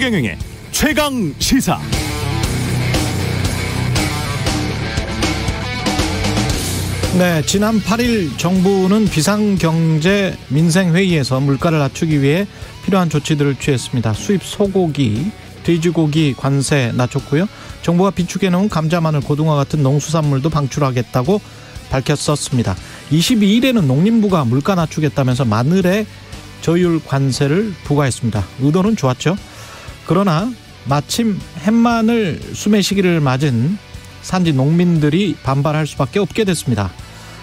최경영의 최강 시사. 네, 지난 8일 정부는 비상경제 민생회의에서 물가를 낮추기 위해 필요한 조치들을 취했습니다. 수입 소고기, 돼지고기 관세 낮췄고요. 정부가 비축해놓은 감자, 마늘, 고등어 같은 농수산물도 방출하겠다고 밝혔었습니다. 22일에는 농림부가 물가 낮추겠다면서 마늘에 저율 관세를 부과했습니다. 의도는 좋았죠. 그러나 마침 햇마늘 수매 시기를 맞은 산지 농민들이 반발할 수밖에 없게 됐습니다.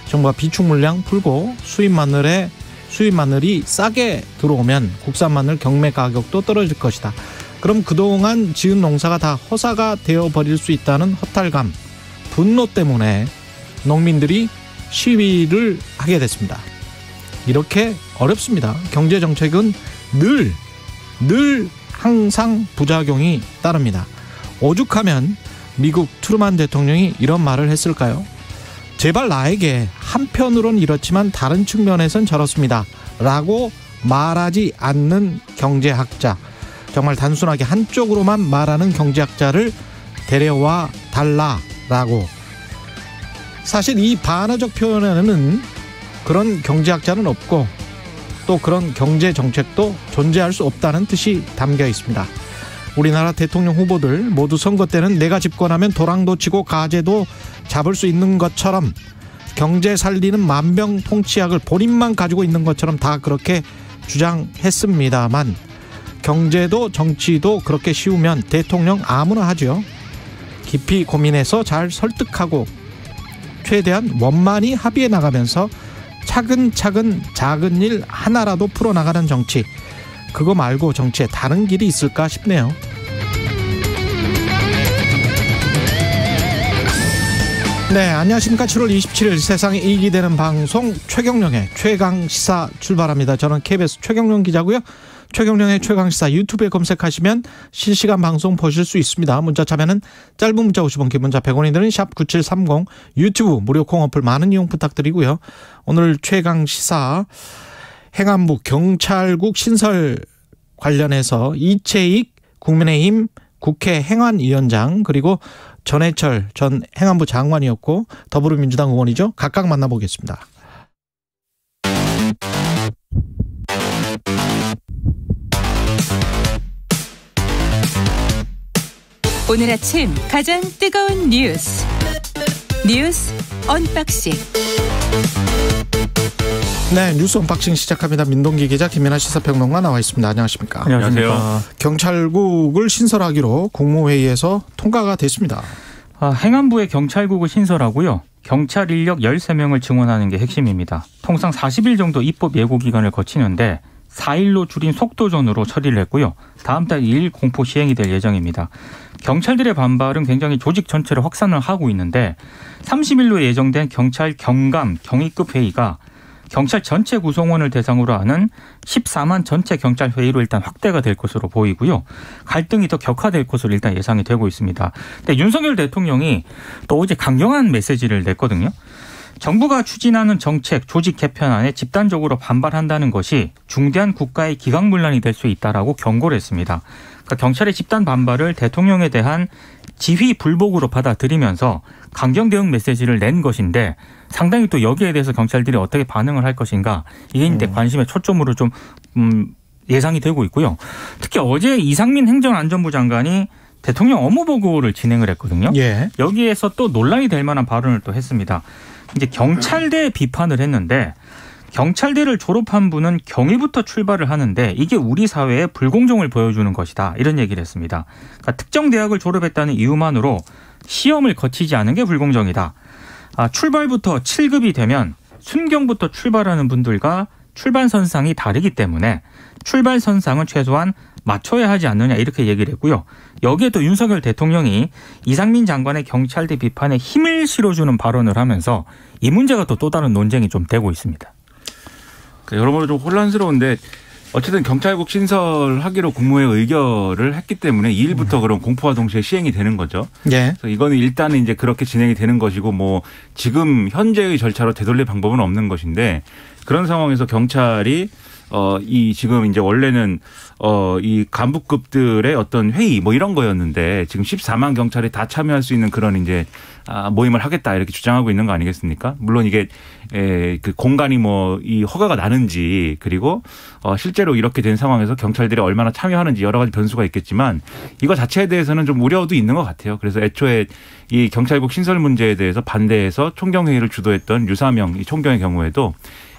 정부가 비축 물량 풀고 수입 마늘이 싸게 들어오면 국산 마늘 경매 가격도 떨어질 것이다. 그럼 그동안 지은 농사가 다 허사가 되어버릴 수 있다는 허탈감, 분노 때문에 농민들이 시위를 하게 됐습니다. 이렇게 어렵습니다. 경제정책은 늘 항상 부작용이 따릅니다. 오죽하면 미국 트루만 대통령이 이런 말을 했을까요? 제발 나에게 한편으론 이렇지만 다른 측면에선 저렇습니다 라고 말하지 않는 경제학자, 정말 단순하게 한쪽으로만 말하는 경제학자를 데려와 달라라고. 사실 이 반어적 표현에는 그런 경제학자는 없고 또 그런 경제정책도 존재할 수 없다는 뜻이 담겨 있습니다. 우리나라 대통령 후보들 모두 선거 때는 내가 집권하면 도랑도 치고 가재도 잡을 수 있는 것처럼, 경제 살리는 만병통치약을 본인만 가지고 있는 것처럼 다 그렇게 주장했습니다만, 경제도 정치도 그렇게 쉬우면 대통령 아무나 하죠. 깊이 고민해서 잘 설득하고 최대한 원만히 합의해 나가면서 차근차근 작은 일 하나라도 풀어나가는 정치, 그거 말고 정치에 다른 길이 있을까 싶네요. 네, 안녕하십니까. 7월 27일 세상에 이익이 되는 방송 최경영의 최강시사 출발합니다. 저는 KBS 최경영 기자고요. 최경영의 최강시사 유튜브에 검색하시면 실시간 방송 보실 수 있습니다. 문자 참여는 짧은 문자 50원, 긴 문자 100원이 드는 샵 9730, 유튜브 무료 콩 어플 많은 이용 부탁드리고요. 오늘 최강시사 행안부 경찰국 신설 관련해서 이채익 국민의힘 국회 행안위원장, 그리고 전해철 전 행안부 장관이었고 더불어민주당 의원이죠. 각각 만나보겠습니다. 오늘 아침 가장 뜨거운 뉴스 언박싱. 네, 뉴스 언박싱 시작합니다. 민동기 기자, 김연아 시사평론가 나와 있습니다. 안녕하십니까? 안녕하세요. 경찰국을 신설하기로 국무회의에서 통과가 됐습니다. 행안부의 경찰국을 신설하고요. 경찰 인력 13명을 증원하는 게 핵심입니다. 통상 40일 정도 입법 예고 기간을 거치는데 4일로 줄인 속도전으로 처리를 했고요. 다음 달 2일 공포 시행이 될 예정입니다. 경찰들의 반발은 굉장히 조직 전체를 확산을 하고 있는데 30일로 예정된 경찰 경감 경위급 회의가 경찰 전체 구성원을 대상으로 하는 14만 전체 경찰 회의로 일단 확대가 될 것으로 보이고요. 갈등이 더 격화될 것으로 일단 예상이 되고 있습니다. 근데 윤석열 대통령이 또 어제 강경한 메시지를 냈거든요. 정부가 추진하는 정책, 조직 개편안에 집단적으로 반발한다는 것이 중대한 국가의 기강문란이 될 수 있다라고 경고를 했습니다. 그러니까 경찰의 집단 반발을 대통령에 대한 지휘 불복으로 받아들이면서 강경 대응 메시지를 낸 것인데, 상당히 또 여기에 대해서 경찰들이 어떻게 반응을 할 것인가, 이게 이제 관심의 초점으로 좀 예상이 되고 있고요. 특히 어제 이상민 행정안전부 장관이 대통령 업무보고를 진행을 했거든요. 예. 여기에서 또 논란이 될 만한 발언을 또 했습니다. 이제 경찰대 비판을 했는데, 경찰대를 졸업한 분은 경위부터 출발을 하는데 이게 우리 사회의 불공정을 보여주는 것이다, 이런 얘기를 했습니다. 그러니까 특정 대학을 졸업했다는 이유만으로 시험을 거치지 않은 게 불공정이다. 출발부터 7급이 되면 순경부터 출발하는 분들과 출발 선상이 다르기 때문에 출발 선상은 최소한 맞춰야 하지 않느냐, 이렇게 얘기를 했고요. 여기에 또 윤석열 대통령이 이상민 장관의 경찰대 비판에 힘을 실어주는 발언을 하면서 이 문제가 또 다른 논쟁이 좀 되고 있습니다. 여러모로 좀 혼란스러운데, 어쨌든 경찰국 신설하기로 국무회의 의결을 했기 때문에 2일부터 그런 공포와 동시에 시행이 되는 거죠. 예. 그래서 이거는 일단은 이제 그렇게 진행이 되는 것이고, 뭐 지금 현재의 절차로 되돌릴 방법은 없는 것인데, 그런 상황에서 경찰이 이 지금 이제 원래는 이 간부급들의 어떤 회의 뭐 이런 거였는데 지금 14만 경찰이 다 참여할 수 있는 그런 이제 모임을 하겠다 이렇게 주장하고 있는 거 아니겠습니까? 물론 이게 그 공간이 뭐 이 허가가 나는지 그리고 실제로 이렇게 된 상황에서 경찰들이 얼마나 참여하는지 여러 가지 변수가 있겠지만 이거 자체에 대해서는 좀 우려도 있는 것 같아요. 그래서 애초에 이 경찰국 신설 문제에 대해서 반대해서 총경회의를 주도했던 유사명 이 총경의 경우에도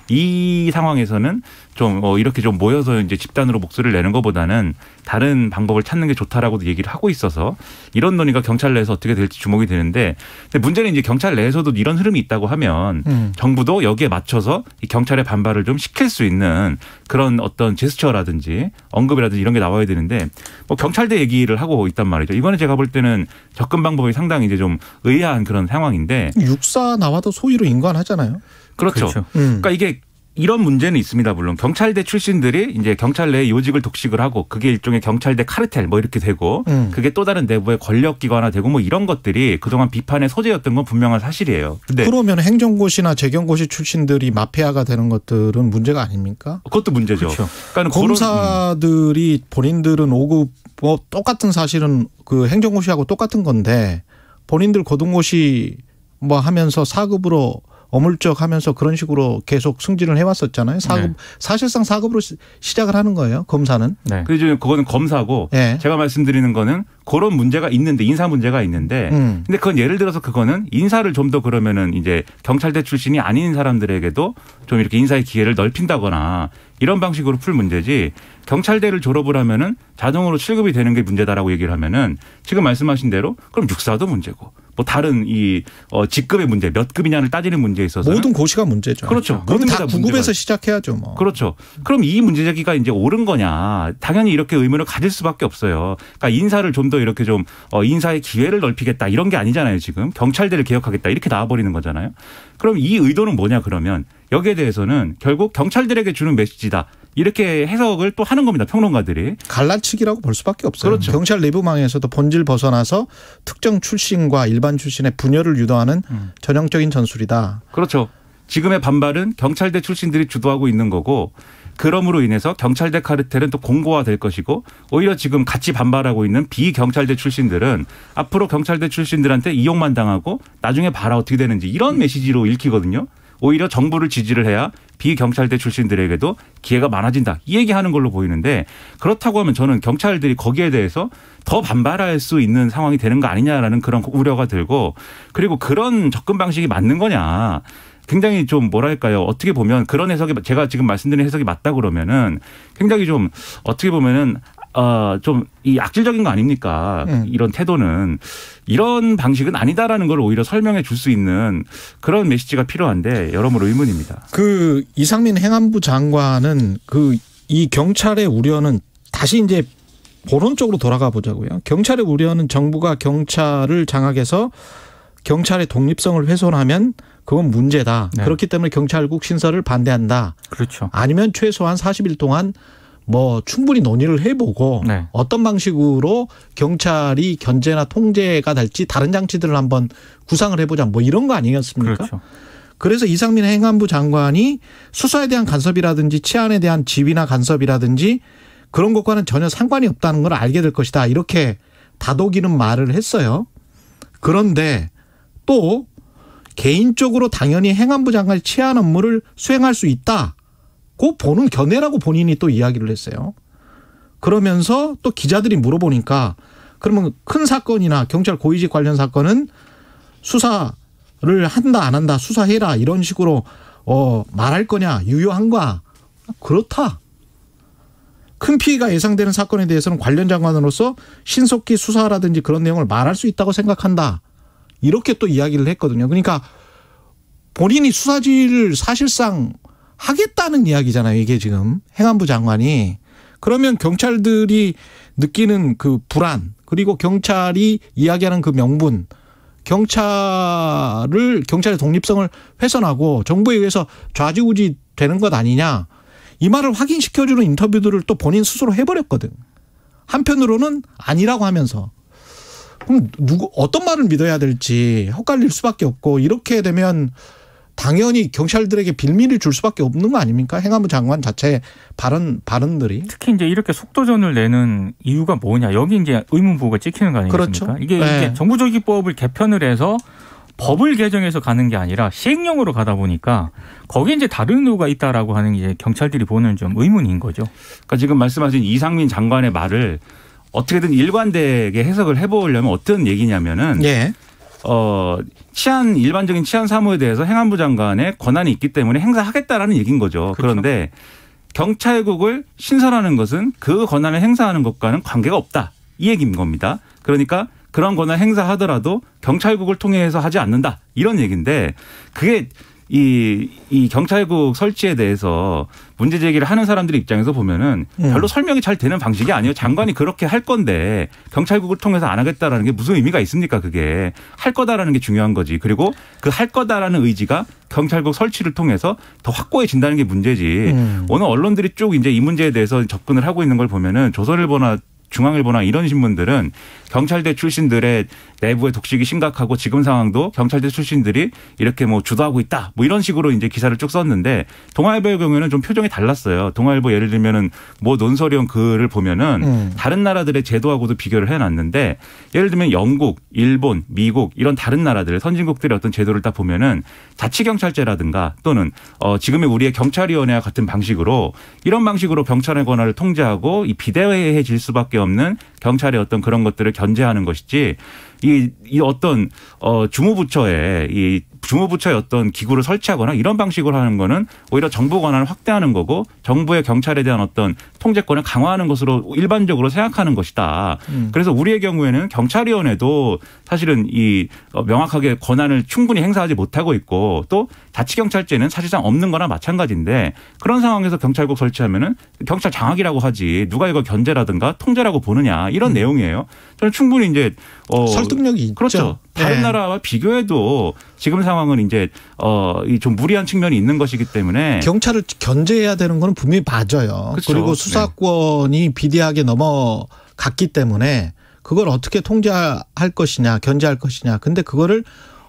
이 상황에서는 좀 이렇게 좀 모여서 이제 집단으로 목소리를 내는 것보다는 다른 방법을 찾는 게 좋다라고도 얘기를 하고 있어서 이런 논의가 경찰 내에서 어떻게 될지 주목이 되는데 근데 문제는 이제 경찰 내에서도 이런 흐름이 있다고 하면 정부도 여기에 맞춰서 이 경찰의 반발을 좀 시킬 수 있는 그런 어떤 제스처라든지 언급이라든지 이런 게 나와야 되는데 뭐 경찰대 얘기를 하고 있단 말이죠. 이거는 제가 볼 때는 접근 방법이 상당히 이제 좀 의아한 그런 상황인데 육사 나와도 소위로 인관하잖아요. 그렇죠. 그러니까 이게 이런 문제는 있습니다. 물론 경찰대 출신들이 이제 경찰 내에 요직을 독식을 하고 그게 일종의 경찰대 카르텔 뭐 이렇게 되고 그게 또 다른 내부의 권력기관화 되고 뭐 이런 것들이 그동안 비판의 소재였던 건 분명한 사실이에요. 근데 그러면 행정고시나 재경고시 출신들이 마피아가 되는 것들은 문제가 아닙니까? 그것도 문제죠. 그렇죠. 그러니까 검사들이 본인들은 5급 뭐 똑같은 사실은 그 행정고시하고 똑같은 건데 본인들 고등고시 뭐 하면서 4급으로 어물쩍하면서 그런 식으로 계속 승진을 해왔었잖아요. 4급 네. 사실상 4급으로 시작을 하는 거예요. 검사는. 네. 그래서 그거는 검사고 네. 제가 말씀드리는 거는 그런 문제가 있는데 인사 문제가 있는데 근데 그건 예를 들어서 그거는 인사를 좀 더 그러면은 이제 경찰대 출신이 아닌 사람들에게도 좀 이렇게 인사의 기회를 넓힌다거나 이런 방식으로 풀 문제지 경찰대를 졸업을 하면은 자동으로 7급이 되는 게 문제다라고 얘기를 하면은 지금 말씀하신 대로 그럼 육사도 문제고 뭐 다른 이 직급의 문제 몇 급이냐를 따지는 문제에 있어서 모든 고시가 문제죠. 그렇죠. 그럼 다 9급에서 시작해야죠. 뭐. 그렇죠. 그럼 이 문제 제기가 이제 옳은 거냐. 당연히 이렇게 의문을 가질 수밖에 없어요. 그러니까 인사를 좀 더 이렇게 좀 인사의 기회를 넓히겠다 이런 게 아니잖아요. 지금 경찰대를 개혁하겠다 이렇게 나와버리는 거잖아요. 그럼 이 의도는 뭐냐 그러면 여기에 대해서는 결국 경찰들에게 주는 메시지다. 이렇게 해석을 또 하는 겁니다. 평론가들이. 갈라치기라고 볼 수밖에 없어요. 그렇죠. 경찰 내부망에서도 본질 벗어나서 특정 출신과 일반 출신의 분열을 유도하는 전형적인 전술이다. 그렇죠. 지금의 반발은 경찰대 출신들이 주도하고 있는 거고 그럼으로 인해서 경찰대 카르텔은 또 공고화될 것이고 오히려 지금 같이 반발하고 있는 비경찰대 출신들은 앞으로 경찰대 출신들한테 이용만 당하고 나중에 봐라 어떻게 되는지 이런 메시지로 읽히거든요. 오히려 정부를 지지를 해야 비경찰대 출신들에게도 기회가 많아진다. 이 얘기하는 걸로 보이는데 그렇다고 하면 저는 경찰들이 거기에 대해서 더 반발할 수 있는 상황이 되는 거 아니냐라는 그런 우려가 들고 그리고 그런 접근 방식이 맞는 거냐. 굉장히 좀 뭐랄까요. 어떻게 보면 그런 해석이 제가 지금 말씀드린 해석이 맞다 그러면은 굉장히 좀 어떻게 보면은 좀 이 악질적인 거 아닙니까? 이런 태도는 이런 방식은 아니다라는 걸 오히려 설명해 줄 수 있는 그런 메시지가 필요한데 여러모로 의문입니다. 그 이상민 행안부 장관은 그 이 경찰의 우려는 다시 이제 본원적으로 돌아가 보자고요. 경찰의 우려는 정부가 경찰을 장악해서 경찰의 독립성을 훼손하면 그건 문제다. 네. 그렇기 때문에 경찰국 신설을 반대한다. 그렇죠. 아니면 최소한 40일 동안 뭐 충분히 논의를 해보고 네. 어떤 방식으로 경찰이 견제나 통제가 될지 다른 장치들을 한번 구상을 해보자. 뭐 이런 거 아니겠습니까? 그렇죠. 그래서 이상민 행안부 장관이 수사에 대한 간섭이라든지 치안에 대한 지휘나 간섭이라든지 그런 것과는 전혀 상관이 없다는 걸 알게 될 것이다. 이렇게 다독이는 말을 했어요. 그런데 또 개인적으로 당연히 행안부 장관이 치안 업무를 수행할 수 있다. 그 보는 견해라고 본인이 또 이야기를 했어요. 그러면서 또 기자들이 물어보니까 그러면 큰 사건이나 경찰 고위직 관련 사건은 수사를 한다 안 한다 수사해라 이런 식으로 말할 거냐 유효한가 그렇다. 큰 피해가 예상되는 사건에 대해서는 관련 장관으로서 신속히 수사라든지 그런 내용을 말할 수 있다고 생각한다. 이렇게 또 이야기를 했거든요. 그러니까 본인이 수사지를 사실상 하겠다는 이야기잖아요. 이게 지금 행안부 장관이. 그러면 경찰들이 느끼는 그 불안 그리고 경찰이 이야기하는 그 명분 경찰의 독립성을 훼손하고 정부에 의해서 좌지우지 되는 것 아니냐. 이 말을 확인시켜주는 인터뷰들을 또 본인 스스로 해버렸거든. 한편으로는 아니라고 하면서. 그럼 어떤 말을 믿어야 될지 헷갈릴 수밖에 없고 이렇게 되면 당연히 경찰들에게 빌미를 줄 수밖에 없는 거 아닙니까? 행안부 장관 자체의 발언들이. 특히 이제 이렇게 속도전을 내는 이유가 뭐냐. 여기 이제 의문부호가 찍히는 거 아니겠습니까? 그렇죠. 이게 네. 정부조직법을 개편을 해서 법을 개정해서 가는 게 아니라 시행령으로 가다 보니까 거기에 이제 다른 의도가 있다라고 하는 게 경찰들이 보는 좀 의문인 거죠. 그러니까 지금 말씀하신 이상민 장관의 말을 어떻게든 일관되게 해석을 해보려면 어떤 얘기냐면은 예. 일반적인 치안 사무에 대해서 행안부 장관의 권한이 있기 때문에 행사하겠다라는 얘기인 거죠. 그렇죠. 그런데 경찰국을 신설하는 것은 그 권한을 행사하는 것과는 관계가 없다. 이 얘기인 겁니다. 그러니까 그런 권한 행사하더라도 경찰국을 통해서 하지 않는다. 이런 얘기인데 그게 이 경찰국 설치에 대해서 문제 제기를 하는 사람들의 입장에서 보면은 별로 설명이 잘 되는 방식이 아니에요. 장관이 그렇게 할 건데 경찰국을 통해서 안 하겠다라는 게 무슨 의미가 있습니까? 그게 할 거다라는 게 중요한 거지. 그리고 그 할 거다라는 의지가 경찰국 설치를 통해서 더 확고해진다는 게 문제지. 오늘 언론들이 쭉 이제 이 문제에 대해서 접근을 하고 있는 걸 보면은 조선일보나 중앙일보나 이런 신문들은 경찰대 출신들의 내부의 독식이 심각하고 지금 상황도 경찰대 출신들이 이렇게 뭐 주도하고 있다. 뭐 이런 식으로 이제 기사를 쭉 썼는데 동아일보의 경우에는 좀 표정이 달랐어요. 동아일보 예를 들면은 뭐 논설위원 글을 보면은 다른 나라들의 제도하고도 비교를 해놨는데 예를 들면 영국, 일본, 미국 이런 다른 나라들 선진국들의 어떤 제도를 딱 보면은 자치경찰제라든가 또는 지금의 우리의 경찰위원회와 같은 방식으로 이런 방식으로 경찰의 권한을 통제하고 이 비대해질 수밖에 없는 경찰의 어떤 그런 것들을 견제하는 것이지 이 어떤 주무부처의 어떤 기구를 설치하거나 이런 방식으로 하는 거는 오히려 정부 권한을 확대하는 거고 정부의 경찰에 대한 어떤 통제권을 강화하는 것으로 일반적으로 생각하는 것이다. 그래서 우리의 경우에는 경찰위원회도 사실은 이 명확하게 권한을 충분히 행사하지 못하고 있고 또 자치경찰제는 사실상 없는 거나 마찬가지인데 그런 상황에서 경찰국 설치하면은 경찰 장악이라고 하지 누가 이걸 견제라든가 통제라고 보느냐 이런 내용이에요. 저는 충분히 이제 설득력이 있죠. 그렇죠. 다른 나라와 비교해도 지금 상황은 이제 좀 무리한 측면이 있는 것이기 때문에 경찰을 견제해야 되는 건 분명히 맞아요. 그렇죠. 그리고 수사권이 비대하게 넘어갔기 때문에 그걸 어떻게 통제할 것이냐, 견제할 것이냐. 근데 그거를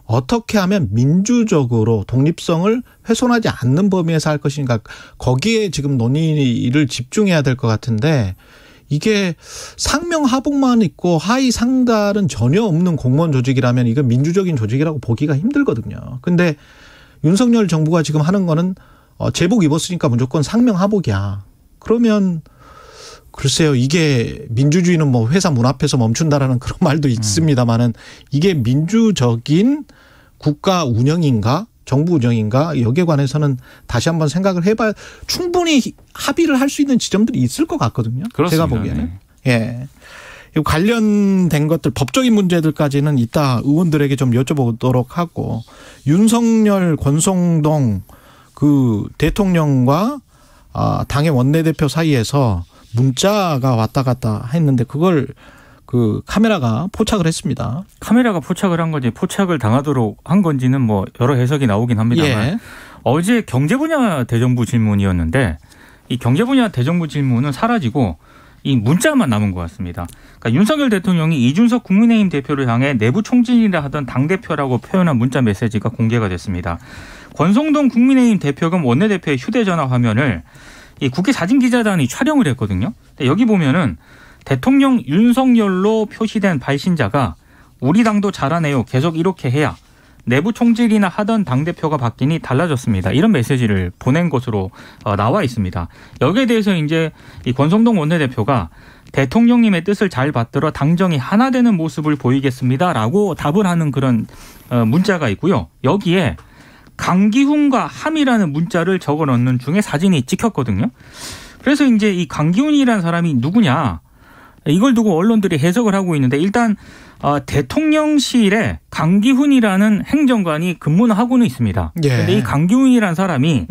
어떻게 하면 민주적으로 독립성을 훼손하지 않는 범위에서 할 것인가. 거기에 지금 논의를 집중해야 될 것 같은데 이게 상명하복만 있고 하위 상달은 전혀 없는 공무원 조직이라면 이건 민주적인 조직이라고 보기가 힘들거든요. 근데 윤석열 정부가 지금 하는 거는 제복 입었으니까 무조건 상명하복이야. 그러면 글쎄요. 이게 민주주의는 뭐 회사 문 앞에서 멈춘다라는 그런 말도 있습니다만은 이게 민주적인 국가 운영인가? 정부 운영인가? 여기에 관해서는 다시 한번 생각을 해봐야 충분히 합의를 할 수 있는 지점들이 있을 것 같거든요. 그렇습니다. 제가 보기에는. 예. 관련된 것들 법적인 문제들까지는 이따 의원들에게 좀 여쭤보도록 하고 윤석열 권성동 그 대통령과 당의 원내대표 사이에서 문자가 왔다 갔다 했는데 그걸 그 카메라가 포착을 했습니다. 카메라가 포착을 한 건지 포착을 당하도록 한 건지는 뭐 여러 해석이 나오긴 합니다만 예. 어제 경제 분야 대정부 질문이었는데 이 경제 분야 대정부 질문은 사라지고 이 문자만 남은 것 같습니다. 그러니까 윤석열 대통령이 이준석 국민의힘 대표를 향해 내부 총질이라 하던 당대표라고 표현한 문자 메시지가 공개가 됐습니다. 권성동 국민의힘 대표금 원내대표의 휴대전화 화면을 이 국회 사진기자단이 촬영을 했거든요. 근데 여기 보면은 대통령 윤석열로 표시된 발신자가 우리 당도 잘하네요. 계속 이렇게 해야 내부 총질이나 하던 당대표가 바뀌니 달라졌습니다. 이런 메시지를 보낸 것으로 나와 있습니다. 여기에 대해서 이제 이 권성동 원내대표가 대통령님의 뜻을 잘 받들어 당정이 하나 되는 모습을 보이겠습니다라고 답을 하는 그런 문자가 있고요. 여기에 강기훈과 함이라는 문자를 적어 넣는 중에 사진이 찍혔거든요. 그래서 이제 이 강기훈이라는 사람이 누구냐 이걸 두고 언론들이 해석을 하고 있는데 일단 대통령실에 강기훈이라는 행정관이 근무를 하고는 있습니다. 그런데 이 강기훈이라는 사람이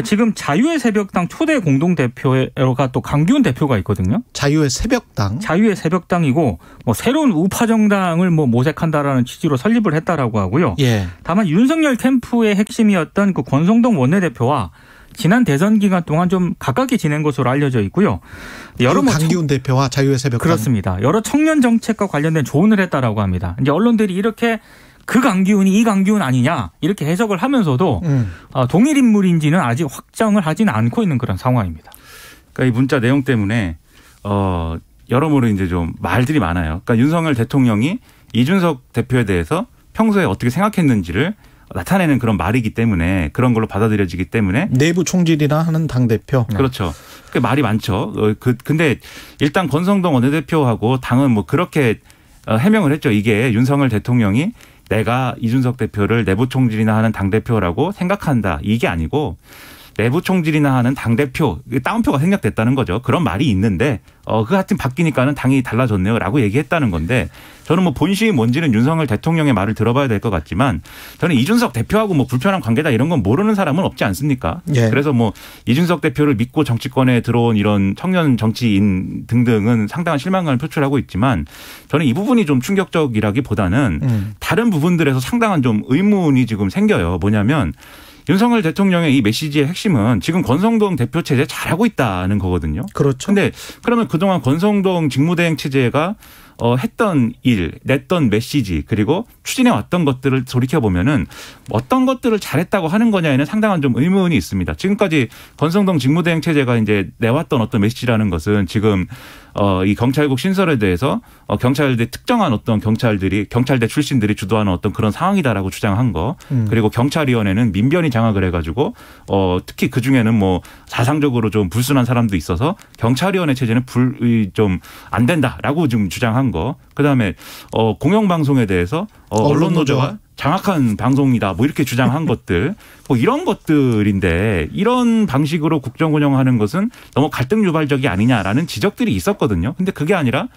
지금 자유의 새벽당 초대 공동대표가 또 강기훈 대표가 있거든요. 자유의 새벽당. 자유의 새벽당이고 뭐 새로운 우파 정당을 뭐 모색한다라는 취지로 설립을 했다라고 하고요. 예. 다만 윤석열 캠프의 핵심이었던 그 권성동 원내대표와 지난 대선 기간 동안 좀 가깝게 지낸 것으로 알려져 있고요. 여러 강기훈 대표와 자유의 새벽당. 그렇습니다. 여러 청년 정책과 관련된 조언을 했다라고 합니다. 이제 언론들이 이렇게 그 강기훈이 이 강기훈 아니냐 이렇게 해석을 하면서도 동일 인물인지는 아직 확정을 하지는 않고 있는 그런 상황입니다. 그러니까 이 문자 내용 때문에 여러모로 이제 좀 말들이 많아요. 그러니까 윤석열 대통령이 이준석 대표에 대해서 평소에 어떻게 생각했는지를 나타내는 그런 말이기 때문에 그런 걸로 받아들여지기 때문에 내부 총질이나 하는 당대표. 그렇죠. 그 말이 많죠. 근데 일단 권성동 원내대표하고 당은 뭐 그렇게 해명을 했죠. 이게 윤석열 대통령이 내가 이준석 대표를 내부 총질이나 하는 당대표라고 생각한다. 이게 아니고 내부 총질이나 하는 당대표, 다운표가 생략됐다는 거죠. 그런 말이 있는데 그 하여튼 바뀌니까는 당이 달라졌네요 라고 얘기했다는 건데 저는 뭐 본심이 뭔지는 윤석열 대통령의 말을 들어봐야 될 것 같지만 저는 이준석 대표하고 뭐 불편한 관계다 이런 건 모르는 사람은 없지 않습니까? 예. 그래서 뭐 이준석 대표를 믿고 정치권에 들어온 이런 청년 정치인 등등은 상당한 실망감을 표출하고 있지만 저는 이 부분이 좀 충격적이라기보다는 다른 부분들에서 상당한 좀 의문이 지금 생겨요. 뭐냐면 윤석열 대통령의 이 메시지의 핵심은 지금 권성동 대표 체제 잘하고 있다는 거거든요. 그렇죠. 그런데 그러면 그동안 권성동 직무대행 체제가 했던 일, 냈던 메시지 그리고 추진해 왔던 것들을 돌이켜보면은 어떤 것들을 잘했다고 하는 거냐에는 상당한 좀 의문이 있습니다. 지금까지 권성동 직무대행 체제가 이제 내왔던 어떤 메시지라는 것은 지금 이 경찰국 신설에 대해서 경찰대 특정한 어떤 경찰대 출신들이 주도하는 어떤 그런 상황이다라고 주장한 거 그리고 경찰위원회는 민변이 장악을 해가지고 특히 그 중에는 뭐 사상적으로 좀 불순한 사람도 있어서 경찰위원회 체제는 좀 안 된다라고 지금 주장한 거. 그다음에 공영방송에 대해서 언론노조가 장악한 방송이다 뭐 이렇게 주장한 것들 뭐 이런 것들인데 이런 방식으로 국정 운영하는 것은 너무 갈등 유발적이 아니냐라는 지적들이 있었거든요. 근데 그게 아니라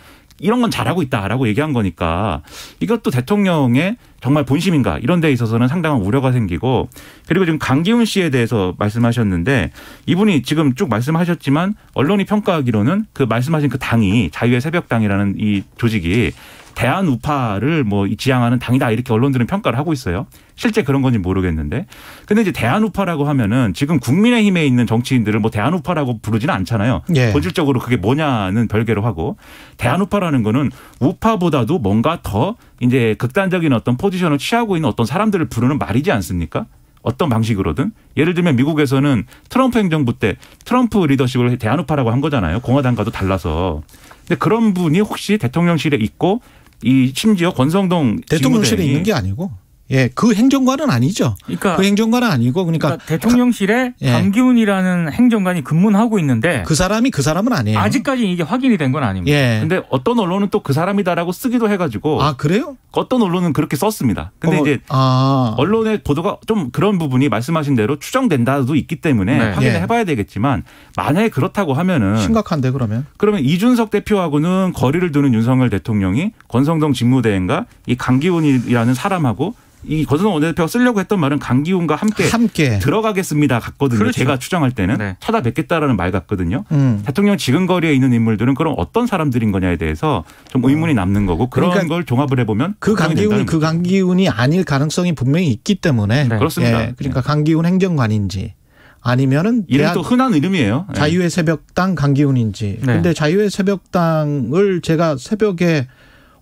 이런 건 잘하고 있다라고 얘기한 거니까 이것도 대통령의 정말 본심인가 이런 데 있어서는 상당한 우려가 생기고 그리고 지금 강기훈 씨에 대해서 말씀하셨는데 이분이 지금 쭉 말씀하셨지만 언론이 평가하기로는 그 말씀하신 그 당이 자유의 새벽당이라는 이 조직이 대한우파를 뭐 지향하는 당이다 이렇게 언론들은 평가를 하고 있어요. 실제 그런 건지 모르겠는데. 근데 이제 대한우파라고 하면은 지금 국민의힘에 있는 정치인들을 뭐 대한우파라고 부르지는 않잖아요. 예. 본질적으로 그게 뭐냐는 별개로 하고 대한우파라는 거는 우파보다도 뭔가 더 이제 극단적인 어떤 포지션을 취하고 있는 어떤 사람들을 부르는 말이지 않습니까? 어떤 방식으로든. 예를 들면 미국에서는 트럼프 행정부 때 트럼프 리더십을 대한우파라고 한 거잖아요. 공화당과도 달라서. 근데 그런 분이 혹시 대통령실에 있고 이 심지어 권성동 대통령실에 있는 게 아니고 예, 그 행정관은 아니죠. 그러니까 그 행정관은 아니고 그러니까 대통령실에 예. 강기훈이라는 행정관이 근무하고 있는데 그 사람은 아니에요. 아직까지 이게 확인이 된 건 아닙니다. 예. 근데 어떤 언론은 또 그 사람이다라고 쓰기도 해가지고 아 그래요? 어떤 언론은 그렇게 썼습니다. 근데 이제 언론의 보도가 좀 그런 부분이 말씀하신 대로 추정된다도 있기 때문에 네. 확인을 예. 해봐야 되겠지만 만약에 그렇다고 하면은 심각한데 그러면 이준석 대표하고는 거리를 두는 윤석열 대통령이 권성동 직무대행과 이 강기훈이라는 사람하고 이 권성동 원내대표가 쓰려고 했던 말은 강기훈과 함께 들어가겠습니다 같거든요. 그렇죠. 제가 추정할 때는 네. 찾아뵙겠다라는 말 같거든요. 대통령 지근거리에 있는 인물들은 그럼 어떤 사람들인 거냐에 대해서 좀 의문이 남는 거고 그런 그러니까 걸 종합을 해보면 그 강기훈이 아닐 가능성이 분명히 있기 때문에 네. 그렇습니다. 예, 그러니까 강기훈 행정관인지 아니면은 이름이 또 흔한 이름이에요. 자유의 새벽당 강기훈인지. 네. 근데 자유의 새벽당을 제가 새벽에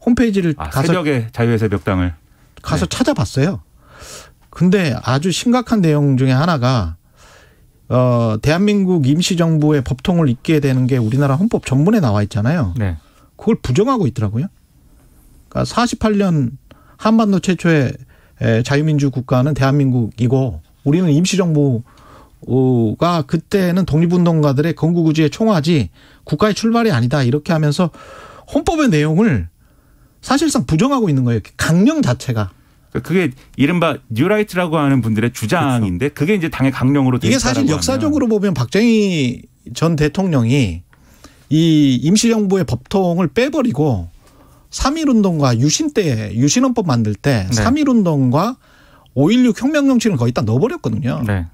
홈페이지를 새벽에 자유의 새벽당을 가서 찾아봤어요. 근데 아주 심각한 내용 중에 하나가 대한민국 임시정부의 법통을 잇게 되는 게 우리나라 헌법 전문에 나와 있잖아요. 네. 그걸 부정하고 있더라고요. 그러니까 48년 한반도 최초의 자유민주 국가는 대한민국이고 우리는 임시정부가 그때는 독립운동가들의 건국의지의 총화지 국가의 출발이 아니다 이렇게 하면서 헌법의 내용을 사실상 부정하고 있는 거예요. 강령 자체가. 그게 이른바 뉴라이트라고 하는 분들의 주장인데 그게 이제 당의 강령으로 돼 이게 있다라고 사실 역사적으로 보면 박정희 전 대통령이 이 임시정부의 법통을 빼버리고 3.1운동과 유신 때 유신헌법 만들 때 네. 3.1운동과 5.16 혁명정치를 거의 다 넣어버렸거든요. 네.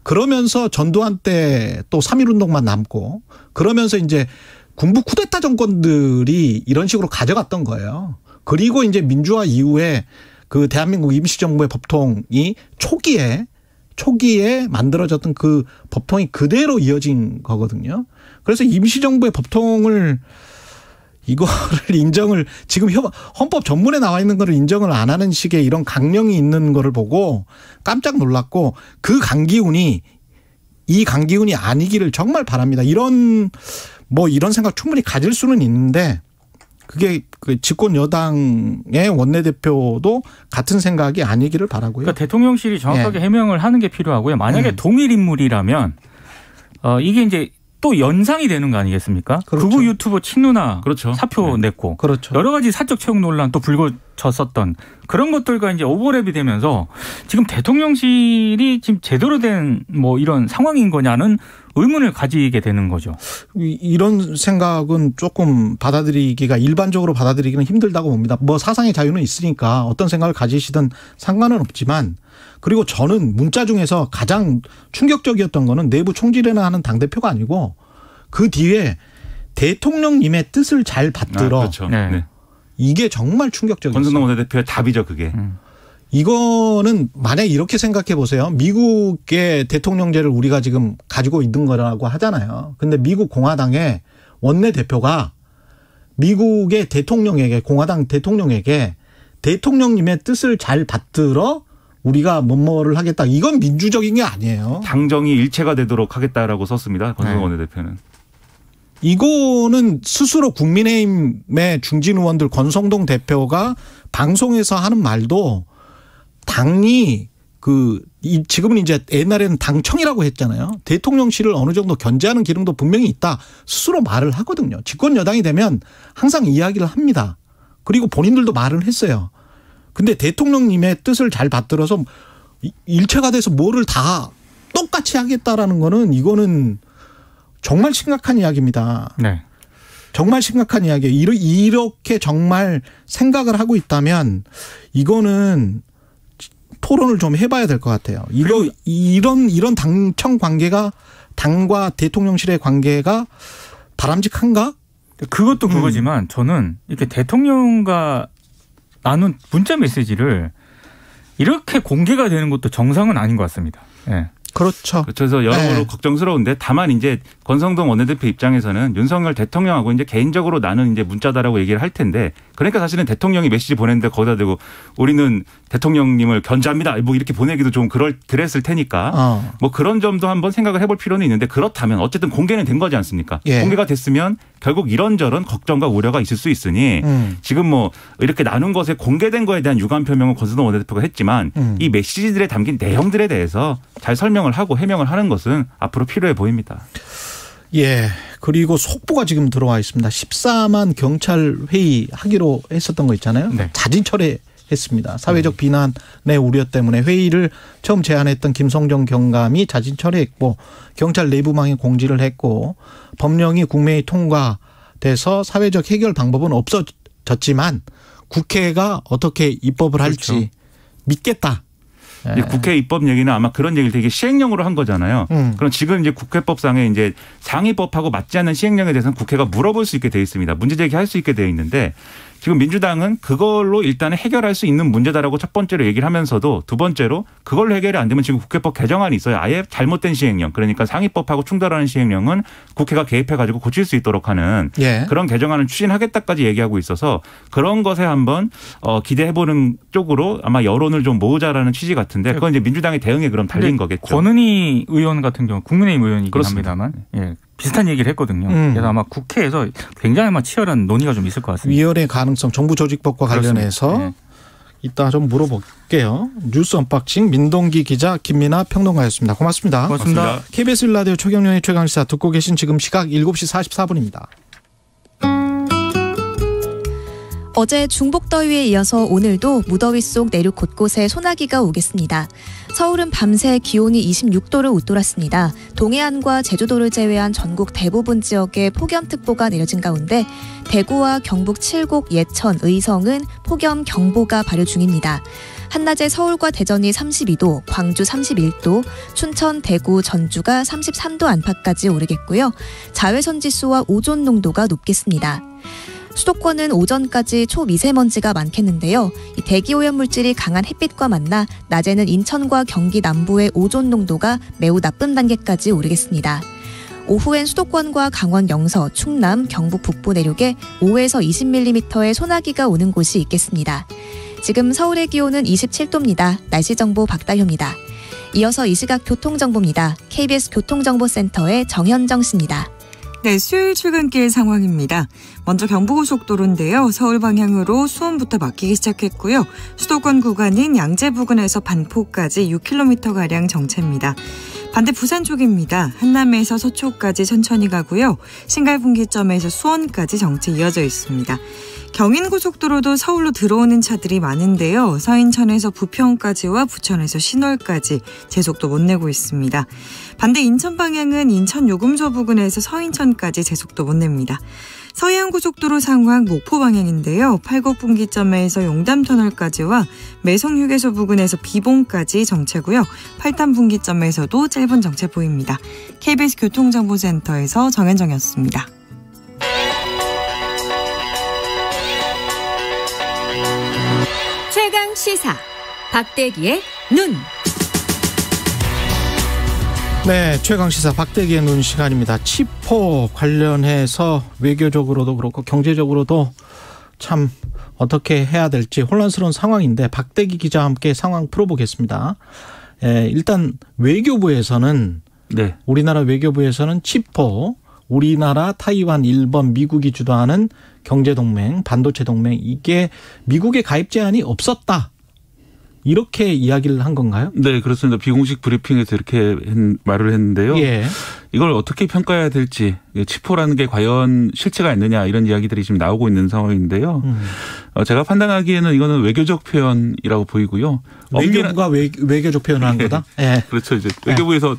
그러면서 전두환 때 또 3.1운동만 남고 그러면서 이제 군부 쿠데타 정권들이 이런 식으로 가져갔던 거예요. 그리고 이제 민주화 이후에 그 대한민국 임시정부의 법통이 초기에 만들어졌던 그 법통이 그대로 이어진 거거든요. 그래서 임시정부의 법통을 이거를 인정을 지금 헌법 전문에 나와 있는 거를 인정을 안 하는 식의 이런 강령이 있는 거를 보고 깜짝 놀랐고 그 강기훈이 이 강기훈이 아니기를 정말 바랍니다. 이런 생각 충분히 가질 수는 있는데 그게 그 집권 여당의 원내대표도 같은 생각이 아니기를 바라고요. 그러니까 대통령실이 정확하게 해명을 하는 게 필요하고요. 만약에 동일 인물이라면 이게 이제 또 연상이 되는 거 아니겠습니까? 그렇죠. 극우 유튜버 친누나 그렇죠. 사표 냈고 그렇죠. 여러 가지 사적 채용 논란 또 불거졌었던 그런 것들과 이제 오버랩이 되면서 지금 대통령실이 지금 제대로 된 이런 상황인 거냐는 의문을 가지게 되는 거죠. 이런 생각은 조금 일반적으로 받아들이기는 힘들다고 봅니다. 사상의 자유는 있으니까 어떤 생각을 가지시든 상관은 없지만 그리고 저는 문자 중에서 가장 충격적이었던 거는 내부 총질이나 하는 당대표가 아니고 그 뒤에 대통령님의 뜻을 잘 받들어. 그렇죠. 네. 이게 정말 충격적이었어요. 권성동 원내대표의 답이죠, 그게. 이거는 만약에 이렇게 생각해 보세요. 미국의 대통령제를 우리가 지금 가지고 있는 거라고 하잖아요. 근데 미국 공화당의 원내대표가 미국의 대통령에게 공화당 대통령에게 대통령님의 뜻을 잘 받들어 우리가 뭐를 하겠다. 이건 민주적인 게 아니에요. 당정이 일체가 되도록 하겠다라고 썼습니다. 권성동 원내대표는. 이거는 스스로 국민의힘의 중진 의원들 권성동 대표가 방송에서 하는 말도 당이 지금은 이제 옛날에는 당청이라고 했잖아요. 대통령실을 어느 정도 견제하는 기능도 분명히 있다. 스스로 말을 하거든요. 집권 여당이 되면 항상 이야기를 합니다. 그리고 본인들도 말을 했어요. 근데 대통령님의 뜻을 잘 받들어서 일체가 돼서 뭐를 다 똑같이 하겠다라는 거는 이거는 정말 심각한 이야기입니다. 네. 정말 심각한 이야기예요. 이렇게 정말 생각을 하고 있다면 이거는 토론을 좀 해봐야 될 것 같아요. 이런 당청 관계가 당과 대통령실의 관계가 바람직한가? 그것도 그거지만 저는 이렇게 대통령과 나눈 문자 메시지를 이렇게 공개가 되는 것도 정상은 아닌 것 같습니다. 네. 그렇죠. 그래서 여러모로 걱정스러운데 다만 이제 권성동 원내대표 입장에서는 윤석열 대통령하고 이제 개인적으로 나는 이제 문자다라고 얘기를 할 텐데 그러니까 사실은 대통령이 메시지 보냈는데 거기다 대고 우리는 대통령님을 견제합니다. 이렇게 보내기도 좀 그랬을 테니까 그런 점도 한번 생각을 해볼 필요는 있는데 그렇다면 어쨌든 공개는 된 거지 않습니까? 예. 공개가 됐으면 결국 이런저런 걱정과 우려가 있을 수 있으니 지금 이렇게 나눈 것에 공개된 거에 대한 유감 표명은 권성동 원내대표가 했지만 이 메시지들에 담긴 내용들에 대해서 잘 설명을 하고 해명을 하는 것은 앞으로 필요해 보입니다. 예. 그리고 속보가 지금 들어와 있습니다. 14만 경찰 회의 하기로 했었던 거 있잖아요. 네. 자진 철회했습니다. 사회적 비난의 우려 때문에 회의를 처음 제안했던 김성정 경감이 자진 철회했고 경찰 내부망에 공지를 했고 법령이 국회에 통과돼서 사회적 해결 방법은 없어졌지만 국회가 어떻게 입법을 할지 그렇죠. 믿겠다. 이제 국회 입법 얘기는 아마 그런 얘기를 되게 시행령으로 한 거잖아요. 그럼 지금 이제 국회법상에 이제 상위법하고 맞지 않는 시행령에 대해서는 국회가 물어볼 수 있게 돼 있습니다. 문제 제기할 수 있게 돼 있는데 지금 민주당은 그걸로 일단은 해결할 수 있는 문제다라고 첫 번째로 얘기를 하면서도 두 번째로 그걸로 해결이 안 되면 지금 국회법 개정안이 있어요. 아예 잘못된 시행령. 그러니까 상위법하고 충돌하는 시행령은 국회가 개입해가지고 고칠 수 있도록 하는 그런 개정안을 추진하겠다까지 얘기하고 있어서 그런 것에 한번 기대해보는 쪽으로 아마 여론을 좀 모으자라는 취지 같은데 그건 이제 민주당의 대응에 그럼 달린 거겠죠. 권은희 의원 같은 경우 국민의힘 의원이긴 그렇습니다. 합니다만 예, 비슷한 얘기를 했거든요. 그래서 아마 국회에서 굉장히 아마 치열한 논의가 좀 있을 것 같습니다. 위헌의 가능성 정부 조직법과 관련해서 네. 이따 좀 물어볼게요. 뉴스 언박싱 민동기 기자 김민아 평론가였습니다. 고맙습니다. 고맙습니다. KBS 1라디오 최경영의 최강시사 듣고 계신 지금 시각 7시 44분입니다. 어제 중복더위에 이어서 오늘도 무더위 속 내륙 곳곳에 소나기가 오겠습니다. 서울은 밤새 기온이 26도를 웃돌았습니다. 동해안과 제주도를 제외한 전국 대부분 지역에 폭염특보가 내려진 가운데 대구와 경북 칠곡, 예천, 의성은 폭염경보가 발효 중입니다. 한낮에 서울과 대전이 32도, 광주 31도, 춘천, 대구, 전주가 33도 안팎까지 오르겠고요. 자외선 지수와 오존 농도가 높겠습니다. 수도권은 오전까지 초미세먼지가 많겠는데요. 이 대기오염물질이 강한 햇빛과 만나 낮에는 인천과 경기 남부의 오존 농도가 매우 나쁨 단계까지 오르겠습니다. 오후엔 수도권과 강원 영서, 충남, 경북 북부 내륙에 5에서 20mm의 소나기가 오는 곳이 있겠습니다. 지금 서울의 기온은 27도입니다. 날씨 정보 박다효입니다. 이어서 이 시각 교통정보입니다. KBS 교통정보센터의 정현정 씨입니다. 네, 수요일 출근길 상황입니다. 먼저 경부고속도로인데요. 서울 방향으로 수원부터 막히기 시작했고요. 수도권 구간인 양재 부근에서 반포까지 6km가량 정체입니다. 반대 부산 쪽입니다. 한남에서 서초까지 천천히 가고요. 신갈분기점에서 수원까지 정체 이어져 있습니다. 경인고속도로도 서울로 들어오는 차들이 많은데요. 서인천에서 부평까지와 부천에서 신월까지 제속도 못 내고 있습니다. 반대 인천 방향은 인천 요금소 부근에서 서인천까지 제속도 못 냅니다. 서해안고속도로 상황 목포 방향인데요. 팔곡분기점에서 용담터널까지와 매송휴게소 부근에서 비봉까지 정체고요. 팔탄분기점에서도 짧은 정체 보입니다. KBS 교통정보센터에서 정현정이었습니다. 최강 시사 박대기의 눈. 네, 최강시사 박대기의 눈 시간입니다. 치포 관련해서 외교적으로도 그렇고 경제적으로도 참 어떻게 해야 될지 혼란스러운 상황인데 박대기 기자와 함께 상황 풀어보겠습니다. 일단 외교부에서는 네. 우리나라 외교부에서는 치포, 우리나라, 타이완, 일본, 미국이 주도하는 경제동맹, 반도체동맹 이게 미국의 가입 제한이 없었다. 이렇게 이야기를 한 건가요? 네, 그렇습니다. 비공식 브리핑에서 이렇게 말을 했는데요. 예. 이걸 어떻게 평가해야 될지, 치포라는 게 과연 실체가 있느냐 이런 이야기들이 지금 나오고 있는 상황인데요. 제가 판단하기에는 이거는 외교적 표현이라고 보이고요. 외교부가 외교적 표현을 한 거다? 예. 그렇죠. 이제 외교부에서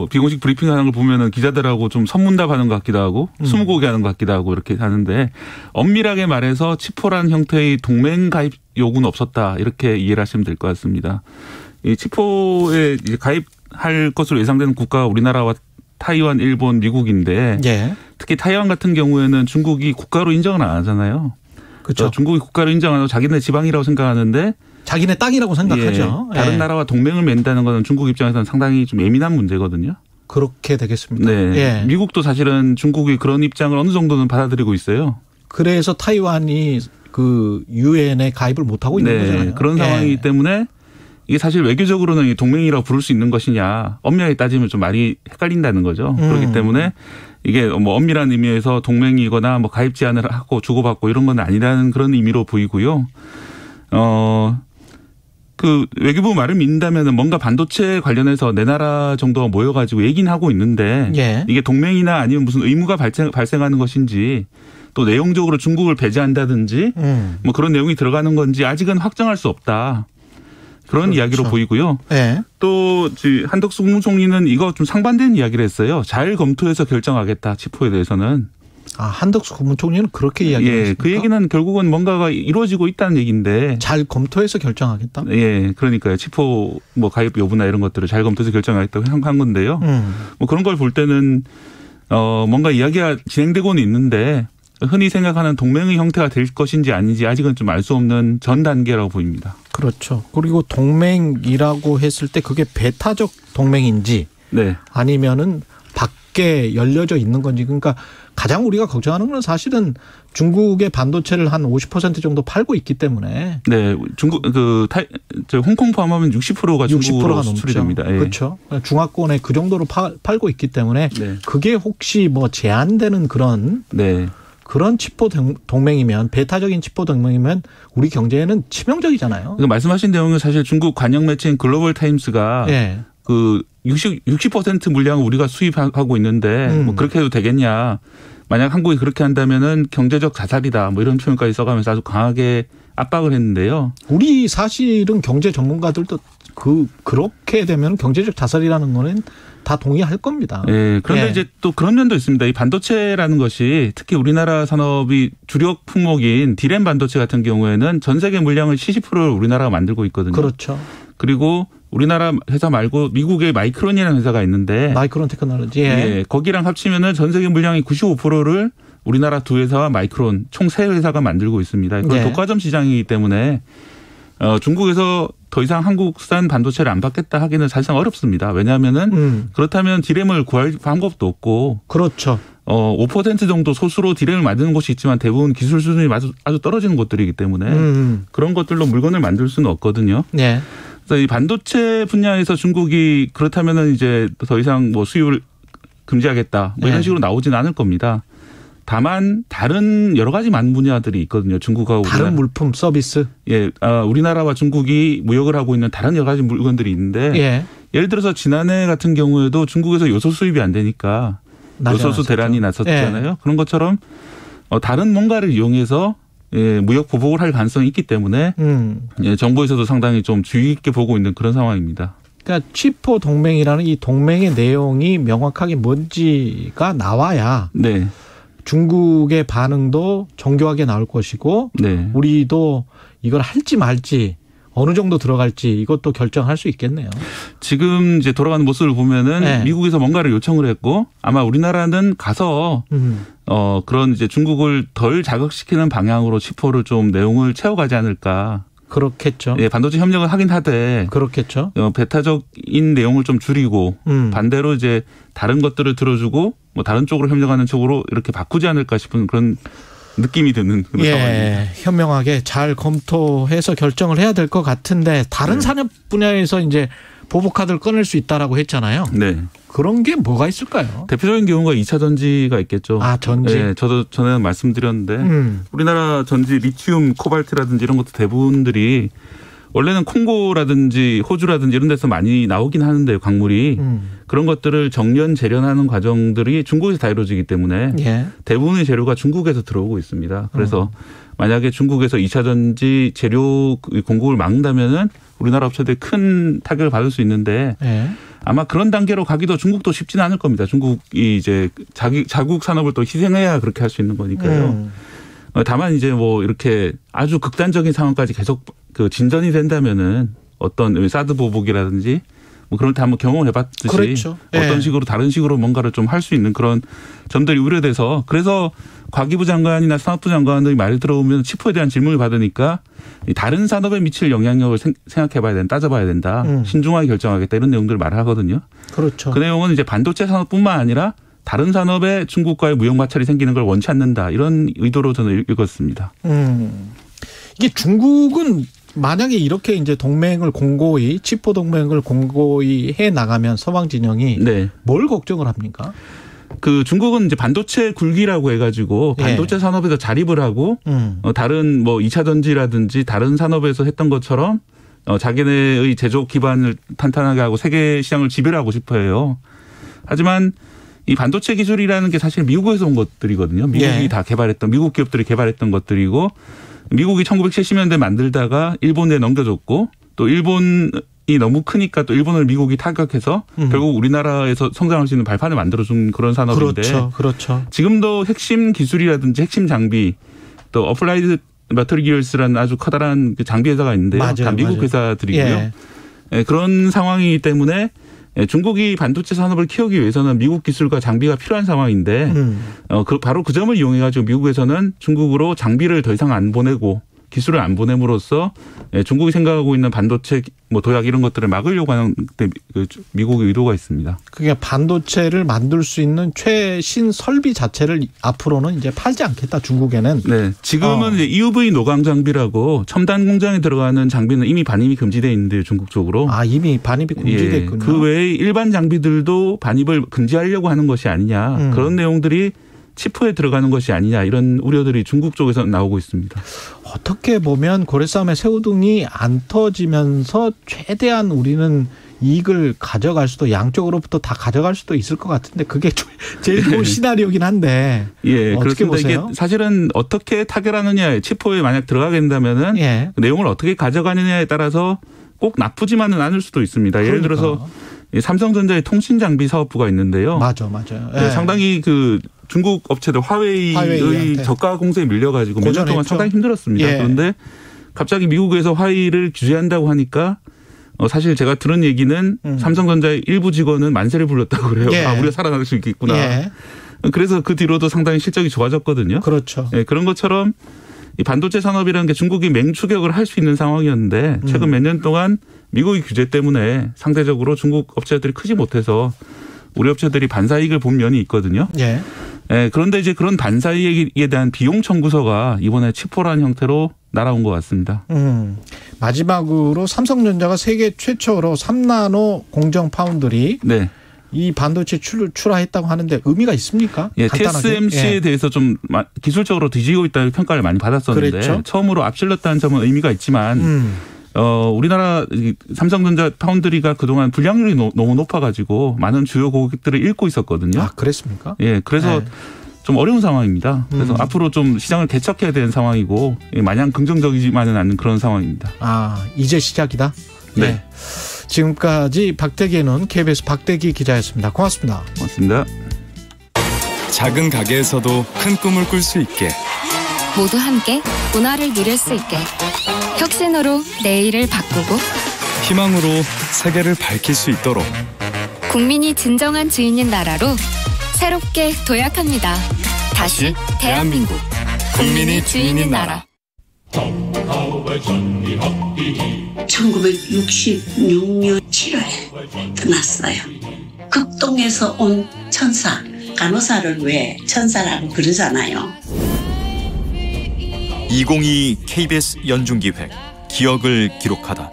비공식 브리핑 하는 걸 보면은 기자들하고 좀 선문답 하는 것 같기도 하고 스무고개 하는 것 같기도 하고 이렇게 하는데 엄밀하게 말해서 치포라는 형태의 동맹 가입 요구는 없었다. 이렇게 이해를 하시면 될 것 같습니다. 이 치포에 이제 가입할 것으로 예상되는 국가가 우리나라와 타이완, 일본, 미국인데 예. 특히 타이완 같은 경우에는 중국이 국가로 인정을 안 하잖아요. 그렇죠. 중국이 국가로 인정 안 하고 자기네 지방이라고 생각하는데 자기네 땅이라고 생각하죠. 예, 다른 나라와 동맹을 맺는다는 것은 중국 입장에서는 상당히 좀 예민한 문제거든요. 그렇게 되겠습니다. 네. 예. 미국도 사실은 중국이 그런 입장을 어느 정도는 받아들이고 있어요. 그래서 타이완이 그 유엔에 가입을 못 하고 있는 거잖아요. 그런 상황이기 때문에 이게 사실 외교적으로는 동맹이라고 부를 수 있는 것이냐 엄밀하게 따지면 좀 말이 헷갈린다는 거죠. 그렇기 때문에 이게 뭐 엄밀한 의미에서 동맹이거나 뭐 가입 제한을 하고 주고받고 이런 건 아니라는 그런 의미로 보이고요. 그 외교부 말을 믿는다면 뭔가 반도체 관련해서 내 나라 정도가 모여가지고 얘기는 하고 있는데 예. 이게 동맹이나 아니면 무슨 의무가 발생하는 것인지 또 내용적으로 중국을 배제한다든지 뭐 그런 내용이 들어가는 건지 아직은 확정할 수 없다. 그런 그렇죠. 이야기로 보이고요. 네. 또 한덕수 국무총리는 이거 좀 상반된 이야기를 했어요. 잘 검토해서 결정하겠다. 치포에 대해서는. 아, 한덕수 국무총리는 그렇게 이야기했습니까? 예, 그 얘기는 결국은 뭔가가 이루어지고 있다는 얘기인데. 잘 검토해서 결정하겠다? 예, 그러니까요. 치포 뭐 가입 여부나 이런 것들을 잘 검토해서 결정하겠다고 한 건데요. 뭐 그런 걸 볼 때는 뭔가 이야기가 진행되고는 있는데 흔히 생각하는 동맹의 형태가 될 것인지 아닌지 아직은 좀 알 수 없는 전 단계라고 보입니다. 그렇죠. 그리고 동맹이라고 했을 때 그게 배타적 동맹인지 네. 아니면은 밖에 열려져 있는 건지 그러니까 가장 우리가 걱정하는 건 사실은 중국의 반도체를 한 50% 정도 팔고 있기 때문에 네, 중국 홍콩 포함하면 60%가 중국으로 수출이 됩니다. 예. 그렇죠. 중화권에 그 정도로 팔고 있기 때문에 네. 그게 혹시 뭐 제한되는 그런 네. 그런 치포 동맹이면 배타적인 치포 동맹이면 우리 경제에는 치명적이잖아요. 그러니까 말씀하신 내용은 사실 중국 관영 매체인 글로벌 타임스가 예. 그 60% 물량을 우리가 수입하고 있는데 뭐 그렇게 해도 되겠냐. 만약 한국이 그렇게 한다면은 경제적 자살이다. 뭐 이런 표현까지 써가면서 아주 강하게 압박을 했는데요. 우리 사실은 경제 전문가들도 그렇게 되면 경제적 자살이라는 거는 다 동의할 겁니다. 네, 그런데 예. 이제 또 그런 면도 있습니다. 이 반도체라는 것이 특히 우리나라 산업이 주력 품목인 디램 반도체 같은 경우에는 전 세계 물량을 70%를 우리나라가 만들고 있거든요. 그렇죠. 그리고 우리나라 회사 말고 미국의 마이크론이라는 회사가 있는데 마이크론 테크놀로지. 예, 거기랑 합치면은 전 세계 물량의 95%를 우리나라 두 회사와 마이크론 총 세 회사가 만들고 있습니다. 그건 예. 독과점 시장이기 때문에 중국에서 더 이상 한국산 반도체를 안 받겠다 하기는 사실상 어렵습니다. 왜냐하면은 그렇다면 디램을 구할 방법도 없고. 그렇죠. 5% 정도 소수로 디램을 만드는 곳이 있지만 대부분 기술 수준이 아주 떨어지는 곳들이기 때문에 그런 것들로 물건을 만들 수는 없거든요. 네. 그래서 이 반도체 분야에서 중국이 그렇다면은 이제 더 이상 뭐 수입을 금지하겠다 뭐 이런 식으로 나오지는 않을 겁니다. 다만 다른 여러 가지 많은 분야들이 있거든요. 중국하고 다른 물품 서비스. 예, 우리나라와 중국이 무역을 하고 있는 다른 여러 가지 물건들이 있는데 예. 예를 들어서 지난해 같은 경우에도 중국에서 요소 수입이 안 되니까 요소수 대란이 났었잖아요. 예. 그런 것처럼 다른 뭔가를 이용해서 무역 보복을 할 가능성이 있기 때문에 정부에서도 상당히 좀 주의 깊게 보고 있는 그런 상황입니다. 그러니까 치포 동맹이라는 이 동맹의 내용이 명확하게 뭔지가 나와야 네. 중국의 반응도 정교하게 나올 것이고 네. 우리도 이걸 할지 말지 어느 정도 들어갈지 이것도 결정할 수 있겠네요. 지금 이제 돌아가는 모습을 보면은 네. 미국에서 뭔가를 요청을 했고 아마 우리나라는 가서 그런 이제 중국을 덜 자극시키는 방향으로 치포를 좀 내용을 채워가지 않을까. 그렇겠죠. 예, 반도체 협력을 하긴 하되 그렇겠죠. 배타적인 내용을 좀 줄이고 반대로 이제 다른 것들을 들어주고 뭐 다른 쪽으로 협력하는 쪽으로 이렇게 바꾸지 않을까 싶은 그런 느낌이 드는 그런 상황입니다. 현명하게 잘 검토해서 결정을 해야 될 것 같은데 다른 산업 분야에서 이제 보복카드를 꺼낼 수 있다라고 했잖아요. 네. 그런 게 뭐가 있을까요? 대표적인 경우가 2차 전지가 있겠죠. 아, 전지. 네, 저도 전에 말씀드렸는데 우리나라 전지 리튬, 코발트라든지 이런 것도 대부분들이 원래는 콩고라든지 호주라든지 이런 데서 많이 나오긴 하는데 광물이 그런 것들을 정련 재련하는 과정들이 중국에서 다 이루어지기 때문에 예. 대부분의 재료가 중국에서 들어오고 있습니다. 그래서 만약에 중국에서 2차 전지 재료 공급을 막는다면은 우리나라 업체들이 큰 타격을 받을 수 있는데 예. 아마 그런 단계로 가기도 중국도 쉽지는 않을 겁니다. 중국이 이제 자국 산업을 또 희생해야 그렇게 할 수 있는 거니까요. 다만 이제 뭐 이렇게 아주 극단적인 상황까지 계속 그 진전이 된다면은 어떤 사드 보복이라든지 뭐 그런 데 한번 경험을 해봤듯이 그렇죠. 어떤 식으로 다른 식으로 뭔가를 좀 할 수 있는 그런 점들이 우려돼서 그래서 과기부 장관이나 산업부 장관의 말이 들어오면 치포에 대한 질문을 받으니까 다른 산업에 미칠 영향력을 생각해봐야 된다, 따져봐야 된다, 신중하게 결정하겠다 이런 내용들을 말하거든요. 그렇죠. 그 내용은 이제 반도체 산업뿐만 아니라 다른 산업에 중국과의 무역 마찰이 생기는 걸 원치 않는다 이런 의도로 저는 읽었습니다. 이게 중국은 만약에 이렇게 이제 동맹을 공고히 치포 동맹을 공고히 해 나가면 서방 진영이 네. 뭘 걱정을 합니까? 그 중국은 이제 반도체 굴기라고 해가지고 반도체 산업에서 자립을 하고 다른 뭐 2차 전지라든지 다른 산업에서 했던 것처럼 자기네의 제조 기반을 탄탄하게 하고 세계 시장을 지배하고 싶어해요. 하지만 이 반도체 기술이라는 게 사실 미국에서 온 것들이거든요. 미국이 다 개발했던 미국 기업들이 개발했던 것들이고 미국이 1970년대 만들다가 일본에 넘겨줬고 또 일본이 너무 크니까 또 일본을 미국이 타격해서 결국 우리나라에서 성장할 수 있는 발판을 만들어준 그런 산업인데 그렇죠. 지금도 핵심 기술이라든지 핵심 장비 또 어플라이드 머티리얼스라는 아주 커다란 장비 회사가 있는데요. 맞아요, 다 미국 맞아요. 회사들이고요. 그런 상황이기 때문에 중국이 반도체 산업을 키우기 위해서는 미국 기술과 장비가 필요한 상황인데 바로 그 점을 이용해가지고 미국에서는 중국으로 장비를 더 이상 안 보내고 기술을 안 보냄으로써 중국이 생각하고 있는 반도체 뭐 도약 이런 것들을 막으려고 하는 미국의 의도가 있습니다. 그게 반도체를 만들 수 있는 최신 설비 자체를 앞으로는 이제 팔지 않겠다 중국에는. 네, 지금은 이제 EUV 노광 장비라고 첨단 공장에 들어가는 장비는 이미 반입이 금지돼 있는데요, 중국 쪽으로. 아, 이미 반입이 금지됐군요. 그 외에 일반 장비들도 반입을 금지하려고 하는 것이 아니냐 그런 내용들이 치포에 들어가는 것이 아니냐 이런 우려들이 중국 쪽에서 나오고 있습니다. 어떻게 보면 고래싸움의 새우등이 안 터지면서 최대한 우리는 이익을 가져갈 수도 양쪽으로부터 다 가져갈 수도 있을 것 같은데 그게 제일 좋은 시나리오긴 한데 어떻게 보세요? 이게 사실은 어떻게 타결하느냐에 치포에 만약 들어가게 된다면은 그 내용을 어떻게 가져가느냐에 따라서 꼭 나쁘지만은 않을 수도 있습니다. 예를 들어서 삼성전자의 통신장비 사업부가 있는데요. 맞아요. 네, 상당히 그 중국 업체들 화웨이의 저가 공세에 밀려가지고 몇 년 동안 상당히 힘들었습니다. 그런데 갑자기 미국에서 화웨이를 규제한다고 하니까 사실 제가 들은 얘기는 삼성전자의 일부 직원은 만세를 불렀다고 그래요. 아, 우리가 살아날 수 있겠구나. 그래서 그 뒤로도 상당히 실적이 좋아졌거든요. 그렇죠. 그런 것처럼 이 반도체 산업이라는 게 중국이 맹추격을 할 수 있는 상황이었는데 최근 몇 년 동안 미국의 규제 때문에 상대적으로 중국 업체들이 크지 못해서 우리 업체들이 반사이익을 본 면이 있거든요. 예. 예, 그런데 이제 그런 반사이익에 대한 비용 청구서가 이번에 치포라는 형태로 날아온 것 같습니다. 마지막으로 삼성전자가 세계 최초로 3나노 공정 파운드리 네. 이 반도체 출하했다고 하는데 의미가 있습니까? 예, 간단하게. TSMC에 대해서 좀 기술적으로 뒤지고 있다는 평가를 많이 받았었는데 그랬죠? 처음으로 앞질렀다는 점은 의미가 있지만 우리나라 삼성전자 파운드리가 그동안 불량률이 너무 높아가지고 많은 주요 고객들을 잃고 있었거든요. 아, 그랬습니까? 예, 그래서 네. 좀 어려운 상황입니다. 그래서 앞으로 좀 시장을 개척해야 되는 상황이고 마냥 긍정적이지만은 않는 그런 상황입니다. 아, 이제 시작이다? 네. 네. 지금까지 박대기의 눈 KBS 박대기 기자였습니다. 고맙습니다. 고맙습니다. 작은 가게에서도 큰 꿈을 꿀 수 있게 모두 함께 문화를 누릴 수 있게 혁신으로 내일을 바꾸고 희망으로 세계를 밝힐 수 있도록 국민이 진정한 주인인 나라로 새롭게 도약합니다. 다시 대한민국 국민이 주인인 나라. 1966년 7월에 떠났어요. 극동에서 온 천사, 간호사를 왜 천사라고 그러잖아요. 2022 KBS 연중기획 기억을 기록하다.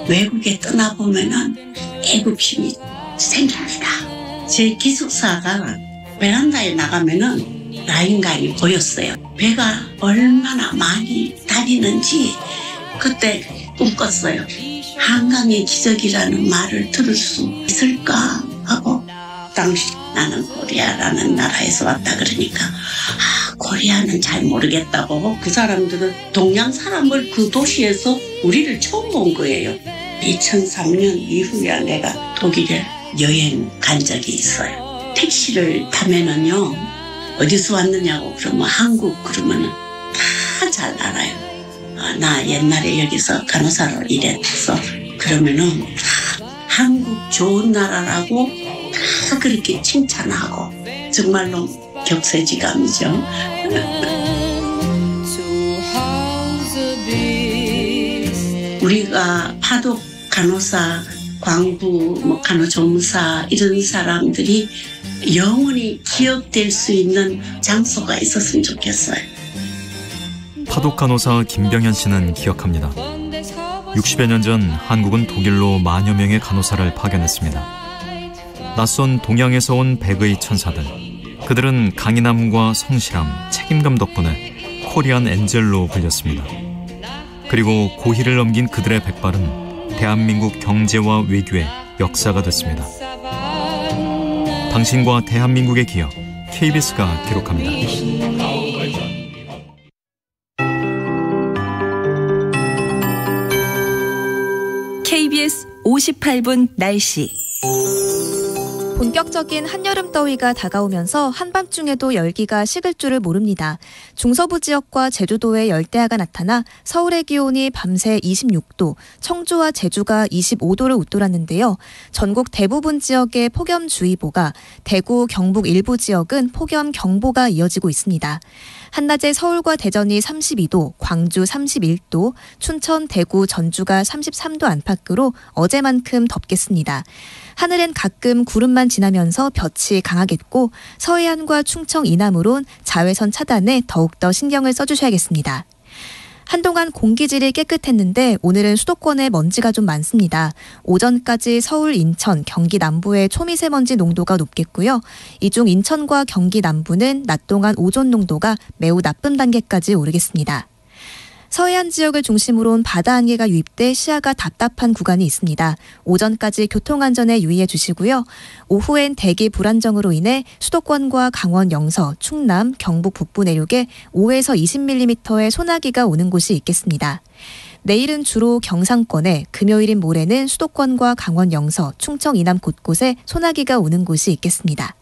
외국에 떠나보면은 애국심이 생깁니다. 제 기숙사가 베란다에 나가면은 라인강이 보였어요. 배가 얼마나 많이 다니는지 그때 꿈꿨어요. 한강의 기적이라는 말을 들을 수 있을까 하고 당시 나는 코리아라는 나라에서 왔다 그러니까 코리아는 잘 모르겠다고 그 사람들은 동양 사람을 그 도시에서 우리를 처음 본 거예요. 2003년 이후에 내가 독일에 여행 간 적이 있어요. 택시를 타면은요 어디서 왔느냐고 그러면 한국 그러면은 다 잘 알아요. 나 옛날에 여기서 간호사로 일했어. 그러면은 한국 좋은 나라라고 다 그렇게 칭찬하고 정말로 격세지감이죠. 우리가 파독 간호사, 광부, 간호조무사 이런 사람들이 영원히 기억될 수 있는 장소가 있었으면 좋겠어요. 파독 간호사 김병현 씨는 기억합니다. 60여 년 전 한국은 독일로 만여 명의 간호사를 파견했습니다. 낯선 동양에서 온 백의 천사들. 그들은 강인함과 성실함, 책임감 덕분에 코리안 엔젤로 불렸습니다. 그리고 고희를 넘긴 그들의 백발은 대한민국 경제와 외교의 역사가 됐습니다. 당신과 대한민국의 기억, KBS가 기록합니다. KBS 58분 날씨. 본격적인 한여름 더위가 다가오면서 한밤중에도 열기가 식을 줄을 모릅니다. 중서부 지역과 제주도에 열대야가 나타나 서울의 기온이 밤새 26도, 청주와 제주가 25도를 웃돌았는데요. 전국 대부분 지역에 폭염주의보가, 대구, 경북 일부 지역은 폭염경보가 이어지고 있습니다. 한낮에 서울과 대전이 32도, 광주 31도, 춘천, 대구, 전주가 33도 안팎으로 어제만큼 덥겠습니다. 하늘엔 가끔 구름만 지나면서 볕이 강하겠고 서해안과 충청 이남으론 자외선 차단에 더욱더 신경을 써주셔야겠습니다. 한동안 공기질이 깨끗했는데 오늘은 수도권에 먼지가 좀 많습니다. 오전까지 서울, 인천, 경기 남부의 초미세먼지 농도가 높겠고요. 이 중 인천과 경기 남부는 낮 동안 오존 농도가 매우 나쁨 단계까지 오르겠습니다. 서해안 지역을 중심으로 온 바다 안개가 유입돼 시야가 답답한 구간이 있습니다. 오전까지 교통안전에 유의해 주시고요. 오후엔 대기 불안정으로 인해 수도권과 강원 영서, 충남, 경북 북부 내륙에 5에서 20mm의 소나기가 오는 곳이 있겠습니다. 내일은 주로 경상권에, 금요일인 모레는 수도권과 강원 영서, 충청 이남 곳곳에 소나기가 오는 곳이 있겠습니다.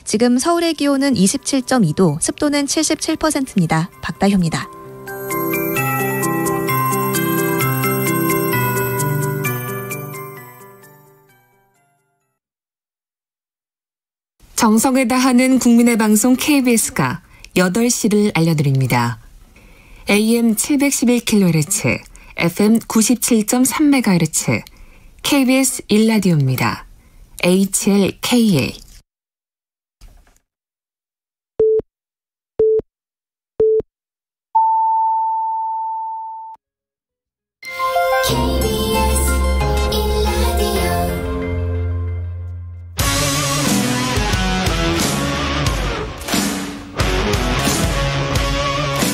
지금 서울의 기온은 27.2도, 습도는 77%입니다. 박다효입니다. 정성을 다하는 국민의 방송 KBS가 8시를 알려드립니다. AM 711kHz, FM 97.3MHz, KBS 1라디오입니다. HLKA.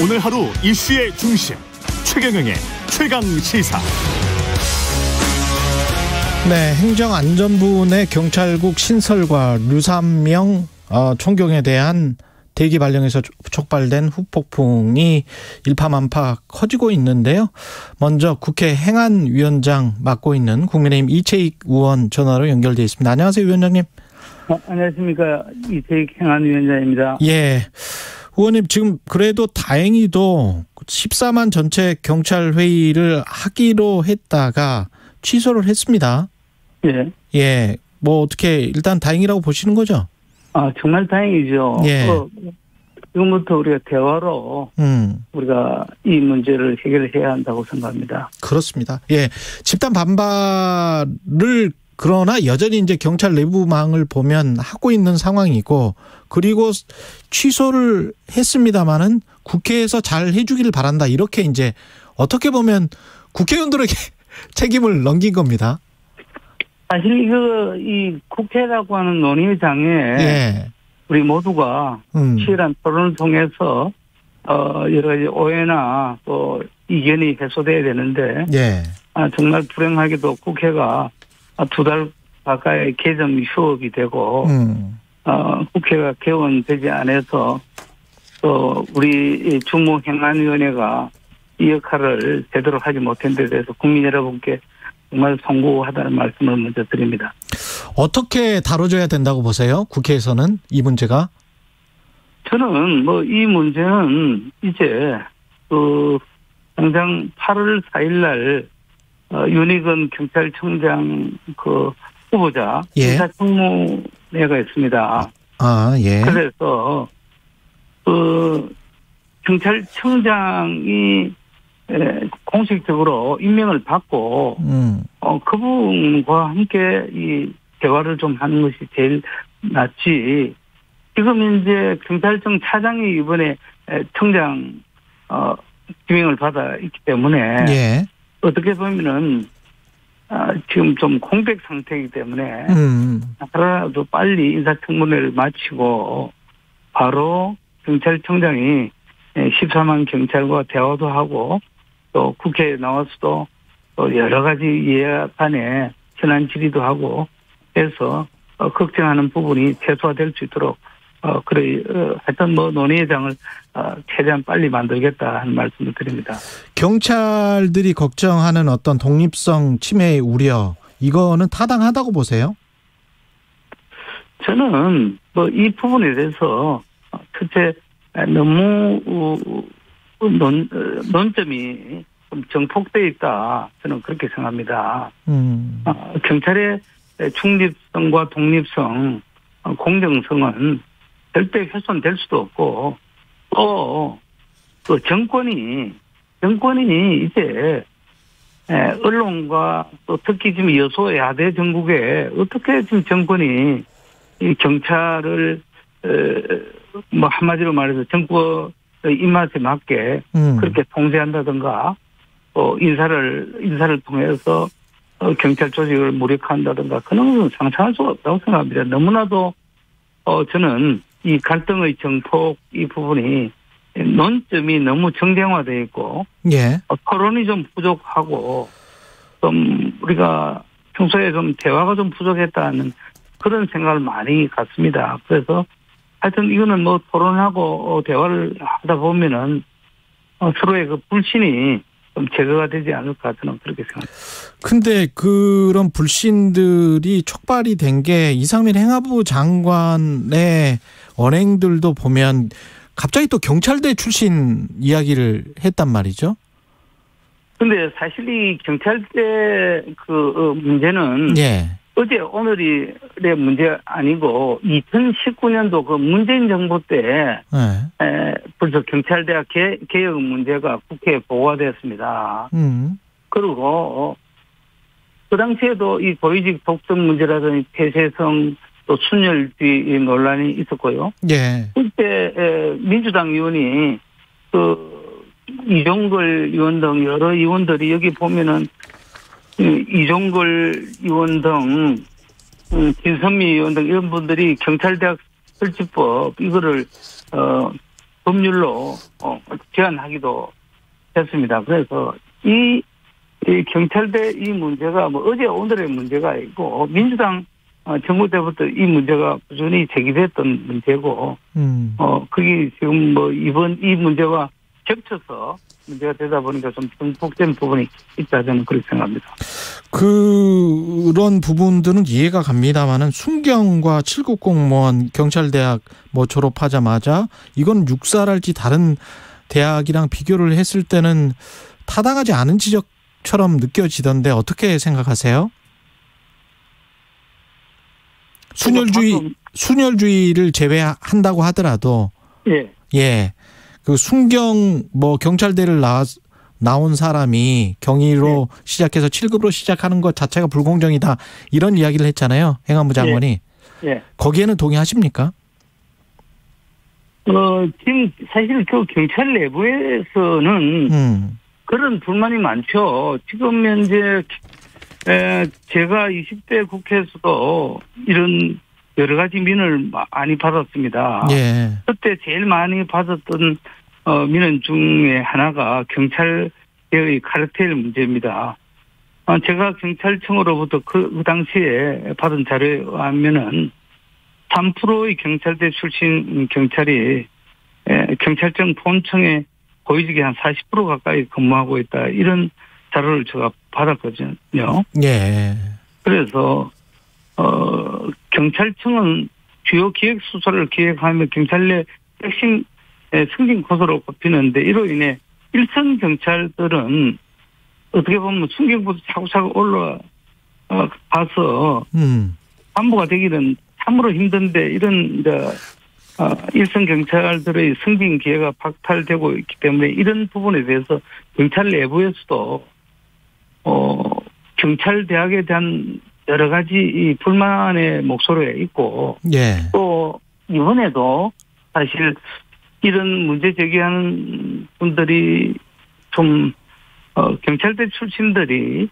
오늘 하루 이슈의 중심 최경영의 최강시사. 네, 행정안전부 내 경찰국 신설과 류삼영 총경에 대한 대기 발령에서 촉발된 후폭풍이 일파만파 커지고 있는데요. 먼저 국회 행안위원장 맡고 있는 국민의힘 이채익 의원 전화로 연결돼 있습니다. 안녕하세요, 위원장님. 안녕하십니까. 이채익 행안위원장입니다. 예. 의원님, 지금 그래도 다행히도 14만 전체 경찰회의를 하기로 했다가 취소를 했습니다. 예. 예. 뭐 어떻게 일단 다행이라고 보시는 거죠? 정말 다행이죠. 예. 지금부터 우리가 대화로 우리가 이 문제를 해결해야 한다고 생각합니다. 그렇습니다. 예. 집단 반발을 그러나 여전히 이제 경찰 내부망을 보면 하고 있는 상황이고, 그리고 취소를 했습니다마는 국회에서 잘 해주기를 바란다. 이렇게 이제 어떻게 보면 국회의원들에게 책임을 넘긴 겁니다. 사실 이 국회라고 하는 논의장에 예. 우리 모두가 치열한 토론을 통해서 여러 가지 오해나 또 이견이 해소돼야 되는데, 예. 정말 불행하게도 국회가 2달 가까이 개점 휴업이 되고 국회가 개원되지 않아서 또 우리 주무행안위원회가 이 역할을 제대로 하지 못한 데 대해서 국민 여러분께 정말 송구하다는 말씀을 먼저 드립니다. 어떻게 다뤄져야 된다고 보세요? 국회에서는 이 문제가? 저는 이 문제는 이제 당장 8월 4일 날 윤희근 경찰청장 후보자 인사청문회가 있습니다. 예. 그래서 경찰청장이 공식적으로 임명을 받고 그분과 함께 이 대화를 좀 하는 것이 제일 낫지. 지금 이제 경찰청 차장이 이번에 청장 지명을 받아 있기 때문에 예. 어떻게 보면은 지금 좀 공백 상태이기 때문에 하루라도 빨리 인사청문회를 마치고 바로 경찰청장이 14만 경찰과 대화도 하고 또 국회에 나와서도 또 여러 가지 예산에 현안 질의도 하고 해서 걱정하는 부분이 최소화될 수 있도록 하여튼 논의회장을 최대한 빨리 만들겠다 하는 말씀을 드립니다. 경찰들이 걱정하는 어떤 독립성 침해의 우려, 이거는 타당하다고 보세요? 저는 이 부분에 대해서 첫째 너무 논점이 좀 정폭되어 있다. 저는 그렇게 생각합니다. 경찰의 중립성과 독립성, 공정성은 절대 훼손될 수도 없고, 또 정권이 이제 언론과 또 특히 지금 여소야대 정국에 어떻게 지금 정권이 이 경찰을 한마디로 말해서 정권의 입맛에 맞게 그렇게 통제한다든가, 인사를 통해서 경찰 조직을 무력화한다든가 그런 것은 상상할 수가 없다고 생각합니다. 너무나도 저는 이 갈등의 정폭 이 부분이 논점이 너무 정쟁화되어 있고, 예. 토론이 좀 부족하고 좀 우리가 평소에 좀 대화가 좀 부족했다는 그런 생각을 많이 갖습니다. 그래서 하여튼 이거는 토론하고 대화를 하다 보면은 서로의 그 불신이 좀 제거가 되지 않을까 저는 그렇게 생각합니다. 근데 그런 불신들이 촉발이 된 게 이상민 행안부 장관의 언행들도 보면 갑자기 또 경찰대 출신 이야기를 했단 말이죠. 근데 사실 이 경찰대 문제는 예. 어제 오늘의 문제 아니고 2019년도 그 문재인 정부 때 벌써 경찰대학 개혁 문제가 국회에 보고가 됐습니다. 그리고 그 당시에도 이 고위직 독점 문제라든지 폐쇄성 또 순혈주의 논란이 있었고요. 예. 그때 민주당 의원이 그 이종걸 의원 등 여러 의원들이 여기 보면은 이종걸 의원 등 김선미 의원 등 이런 분들이 경찰대학 설치법 이거를 법률로 제안하기도 했습니다. 그래서 이 경찰대 이 문제가 뭐 어제 오늘의 문제가 아니고 민주당 정부 때부터 이 문제가 꾸준히 제기됐던 문제고 그게 지금 뭐 이번 이 문제와 겹쳐서 문제가 되다 보니까 좀 중복된 부분이 있다 저는 그렇게 생각합니다. 그런 부분들은 이해가 갑니다만은 순경과 7급 공무원 경찰대학 뭐 졸업하자마자 이건 육사랄지 다른 대학이랑 비교를 했을 때는 타당하지 않은 지적처럼 느껴지던데 어떻게 생각하세요? 순혈주의를 제외한다고 하더라도 예. 그 순경 뭐 경찰대를 나온 사람이 경위로 시작해서 7급으로 시작하는 것 자체가 불공정이다. 이런 이야기를 했잖아요. 행안부 장관이. 거기에는 동의하십니까? 지금 사실 그 경찰 내부에서는 그런 불만이 많죠. 지금 현재 제가 20대 국회에서도 이런 여러 가지 민을 많이 받았습니다. 예. 그때 제일 많이 받았던 민원 중에 하나가 경찰의 카르텔 문제입니다. 제가 경찰청으로부터 그 당시에 받은 자료에 의하면은 3%의 경찰대 출신 경찰이 경찰청 본청에 고위직이 한 40% 가까이 근무하고 있다. 이런 자료를 제가 받았거든요. 예. 그래서 경찰청은 주요 기획 수사를 기획하며 경찰 내 핵심 승진 고소로 꼽히는데 이로 인해 일선 경찰들은 어떻게 보면 순경부터 차곡차곡 올라가서 간부가 되기는 참으로 힘든데 이런 일선 경찰들의 승진 기회가 박탈되고 있기 때문에 이런 부분에 대해서 경찰 내부에서도 경찰대학에 대한 여러 가지 이 불만의 목소리가 있고 또 이번에도 사실 이런 문제 제기하는 분들이 좀 경찰대 출신들이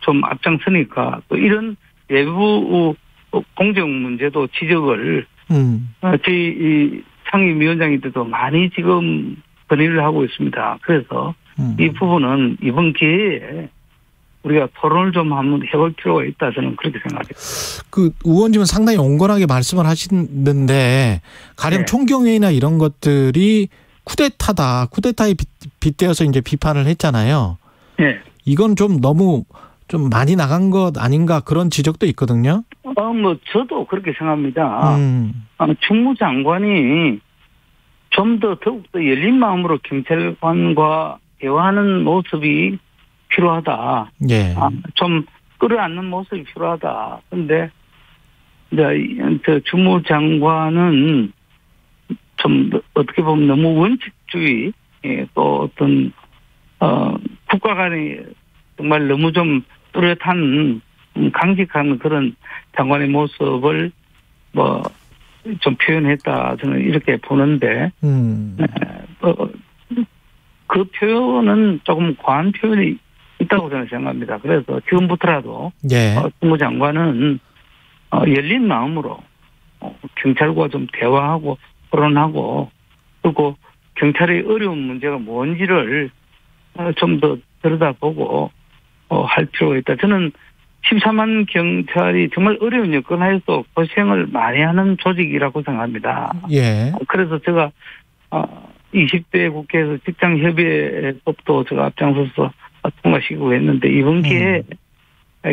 좀 앞장서니까 또 이런 외부 공정 문제도 지적을 저희 상임위원장님들도 많이 지금 건의를 하고 있습니다. 그래서 이 부분은 이번 기회에 우리가 토론을 좀 한번 해볼 필요가 있다 저는 그렇게 생각해요. 그 의원님은 상당히 온건하게 말씀을 하시는데 가령 총경회의나 이런 것들이 쿠데타다. 쿠데타에 빗대어서 이제 비판을 했잖아요. 네. 이건 좀 너무 좀 많이 나간 것 아닌가 그런 지적도 있거든요. 뭐 저도 그렇게 생각합니다. 충무장관이 좀 더욱더 열린 마음으로 경찰관과 대화하는 모습이 필요하다. 예. 좀 끌어안는 모습이 필요하다. 그런데 이제 주무장관은 좀 어떻게 보면 너무 원칙주의 또 어떤 국가 간에 정말 너무 좀 뚜렷한 강직한 그런 장관의 모습을 뭐 좀 표현했다 저는 이렇게 보는데 그 표현은 조금 과한 표현이 있다고 저는 생각합니다. 그래서 지금부터라도 주무장관은 열린 마음으로 경찰과 좀 대화하고 토론하고 그리고 경찰의 어려운 문제가 뭔지를 좀 더 들여다보고 할 필요가 있다. 저는 14만 경찰이 정말 어려운 여건 하에서 고생을 많이 하는 조직이라고 생각합니다. 예. 그래서 제가 20대 국회에서 직장협의회법도 제가 앞장서서 통과시키고 했는데 이번 기회에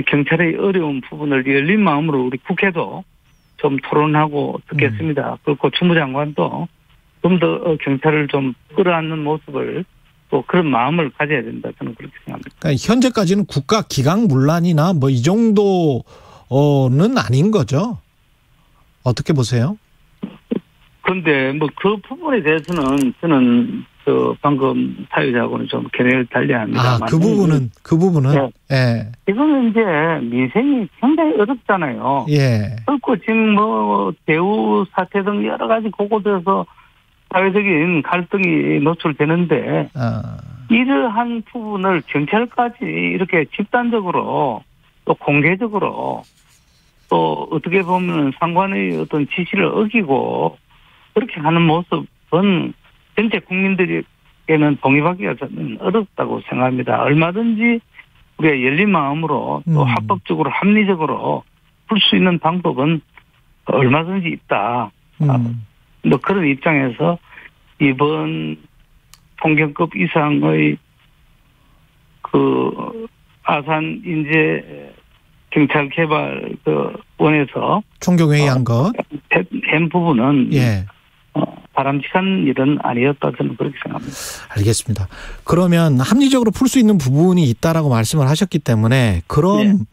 경찰의 어려운 부분을 열린 마음으로 우리 국회도 좀 토론하고 듣겠습니다. 그리고 주무장관도 좀 더 경찰을 좀 끌어안는 모습을 또 그런 마음을 가져야 된다. 저는 그렇게 생각합니다. 그러니까 현재까지는 국가 기강 문란이나 뭐 이 정도 아닌 거죠. 어떻게 보세요? 그런데 뭐 그 부분에 대해서는 저는 방금 사회자하고는 좀 견해를 달리합니다. 그 부분은 네. 예. 지금 이제 민생이 굉장히 어렵잖아요. 예. 그리고 지금 뭐 대우 사태 등 여러 가지 곳곳에서 사회적인 갈등이 노출되는데 이러한 부분을 경찰까지 이렇게 집단적으로 또 공개적으로 또 어떻게 보면 상관의 어떤 지시를 어기고 그렇게 하는 모습은 전체 국민들에게는 동의받기가 저는 어렵다고 생각합니다. 얼마든지 우리가 열린 마음으로 또 합법적으로 합리적으로 풀 수 있는 방법은 얼마든지 있다. 뭐 그런 입장에서 이번 통경급 이상의 그 아산 인재 경찰 개발 원에서 총경회의한 것 한 부분은 예. 바람직한 일은 아니었다 저는 그렇게 생각합니다. 알겠습니다. 그러면 합리적으로 풀 수 있는 부분이 있다라고 말씀을 하셨기 때문에 그럼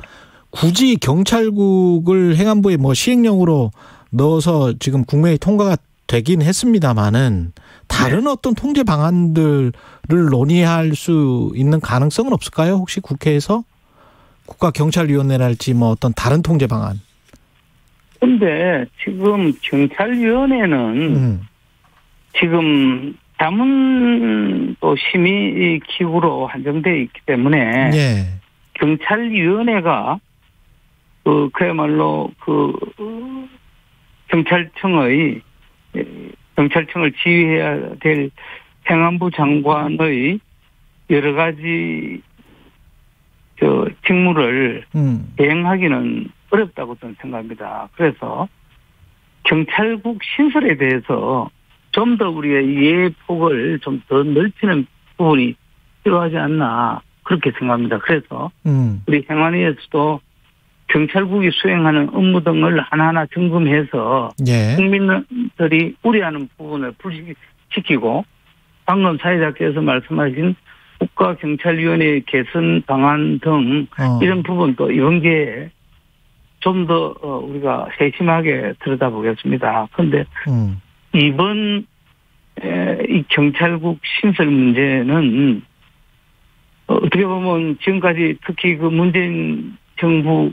굳이 경찰국을 행안부에 뭐 시행령으로 넣어서 지금 국회에 통과가 되긴 했습니다만은 다른 어떤 통제 방안들을 논의할 수 있는 가능성은 없을까요? 혹시 국회에서 국가경찰위원회랄지 뭐 어떤 다른 통제 방안? 그런데 지금 경찰위원회는 지금 자문 또 심의 기구로 한정되어 있기 때문에 경찰위원회가 그야말로 경찰청을 지휘해야 될 행안부 장관의 여러 가지 직무를 대행하기는 어렵다고 저는 생각합니다. 그래서 경찰국 신설에 대해서 좀 더 우리의 이해 폭을 좀 더 넓히는 부분이 필요하지 않나 그렇게 생각합니다. 그래서 우리 행안위에서도 경찰국이 수행하는 업무 등을 하나하나 점검해서 국민들이 우려하는 부분을 불식시키고 방금 사회자께서 말씀하신 국가경찰위원회 개선 방안 등 이런 부분도 이번 기회에 좀 더 우리가 세심하게 들여다보겠습니다. 그런데 이번 이 경찰국 신설 문제는 어떻게 보면 지금까지 특히 그 문재인 정부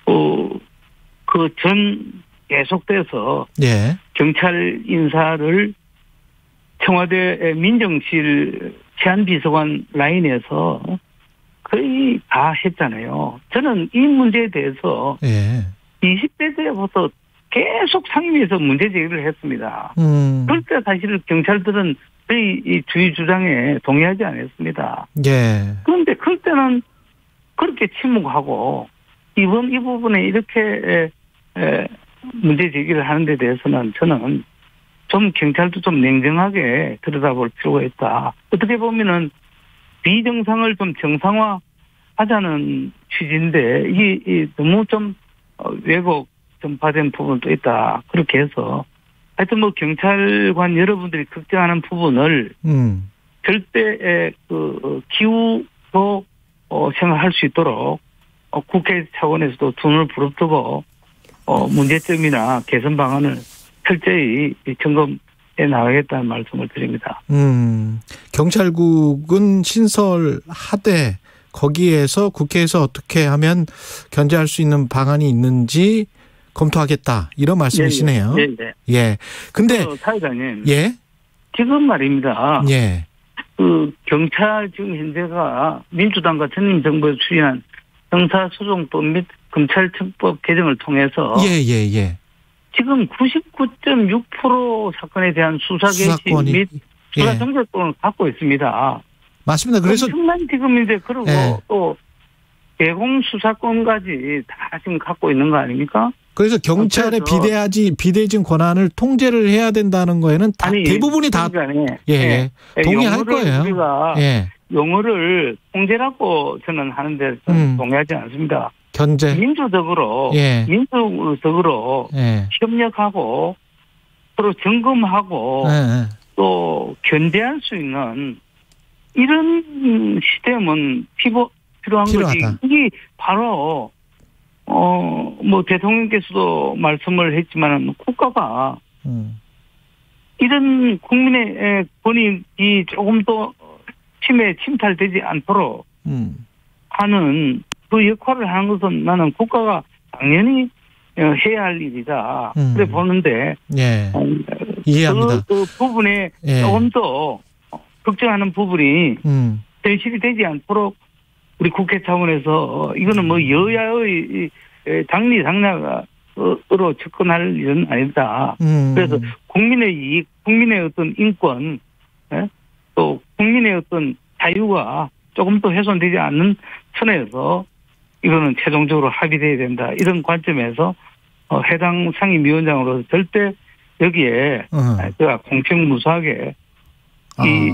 그 전 계속돼서 경찰 인사를 청와대 민정실 치안비서관 라인에서 거의 다 했잖아요. 저는 이 문제에 대해서 20대 때부터 계속 상임위에서 문제 제기를 했습니다. 그럴 때 사실 경찰들은 저희 이 주의 주장에 동의하지 않았습니다. 그런데 그럴 때는 그렇게 침묵하고 이번 이 부분에 이렇게 문제 제기를 하는 데 대해서는 저는 좀 경찰도 좀 냉정하게 들여다볼 필요가 있다. 어떻게 보면은 비정상을 좀 정상화하자는 취지인데 이게 너무 좀 왜곡 좀 받은 부분도 있다. 그렇게 해서 하여튼 뭐 경찰관 여러분들이 걱정하는 부분을 절대 기후로 생각할 수 있도록 국회 차원에서도 눈을 부릅뜨고 문제점이나 개선 방안을 철저히 점검해 나가겠다는 말씀을 드립니다. 경찰국은 신설하되 거기에서 국회에서 어떻게 하면 견제할 수 있는 방안이 있는지 검토하겠다 이런 말씀이시네요. 예. 근데 사회자님. 지금 말입니다. 그 경찰 지금 현재가 민주당과 전임 정부에서 추진한 형사소송법 및 검찰청법 개정을 통해서 지금 99.6% 사건에 대한 수사 개시 및 수사 정결권을 갖고 있습니다. 맞습니다. 그래서 엄청난 지금 이제 그리고 또 대공 수사권까지 다 지금 갖고 있는 거 아닙니까? 그래서 경찰의 비대진 권한을 통제를 해야 된다는 거에는 대부분이 다 동의할 거예요. 우리가 용어를 통제라고 저는 하는데 저는 동의하지 않습니다. 견제. 민주적으로 협력하고 서로 점검하고 또 견제할 수 있는 이런 시스템은 필요한 필요하다. 거지. 이게 바로 뭐 대통령께서도 말씀을 했지만 국가가 이런 국민의 권익이 조금 더 침탈되지 않도록 하는 그 역할을 하는 것은 나는 국가가 당연히 해야 할 일이다. 그래 보는데 예. 이해합니다. 그 부분에 예. 조금 더 걱정하는 부분이 현실이 되지 않도록 우리 국회 차원에서 이거는 뭐 여야의 당리당략으로 접근할 일은 아니다. 그래서 국민의 이익, 국민의 어떤 인권, 또 국민의 어떤 자유가 조금 더 훼손되지 않는 선에서 이거는 최종적으로 합의돼야 된다. 이런 관점에서 해당 상임위원장으로서 절대 여기에 제가 공평무수하게 이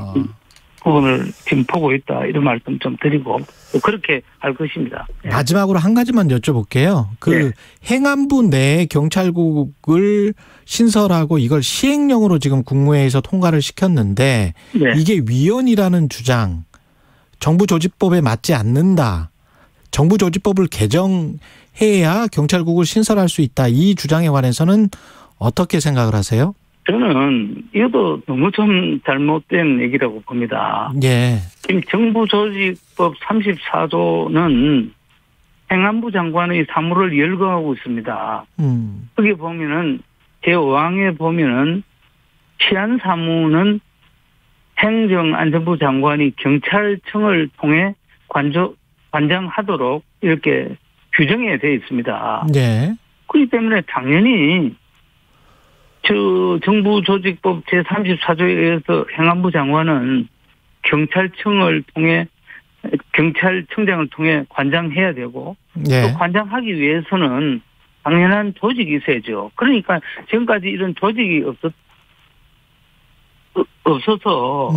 부분을 지금 보고 있다. 이런 말씀 좀 드리고 그렇게 할 것입니다. 마지막으로 한 가지만 여쭤볼게요. 그 행안부 내 경찰국을 신설하고 이걸 시행령으로 지금 국무회의에서 통과를 시켰는데 이게 위헌이라는 주장, 정부조직법에 맞지 않는다. 정부조직법을 개정해야 경찰국을 신설할 수 있다. 이 주장에 관해서는 어떻게 생각을 하세요? 저는 이것도 너무 좀 잘못된 얘기라고 봅니다. 예. 지금 정부조직법 34조는 행안부 장관의 사무를 열거하고 있습니다. 거기 보면은 제5항에 보면은 치안 사무는 행정안전부 장관이 경찰청을 통해 관장하도록 이렇게 규정이 되어 있습니다. 네. 그렇기 때문에 당연히 정부조직법 제34조에 의해서 행안부 장관은 경찰청장을 통해 관장해야 되고 또 관장하기 위해서는 당연한 조직이 있어야죠. 그러니까 지금까지 이런 조직이 없어서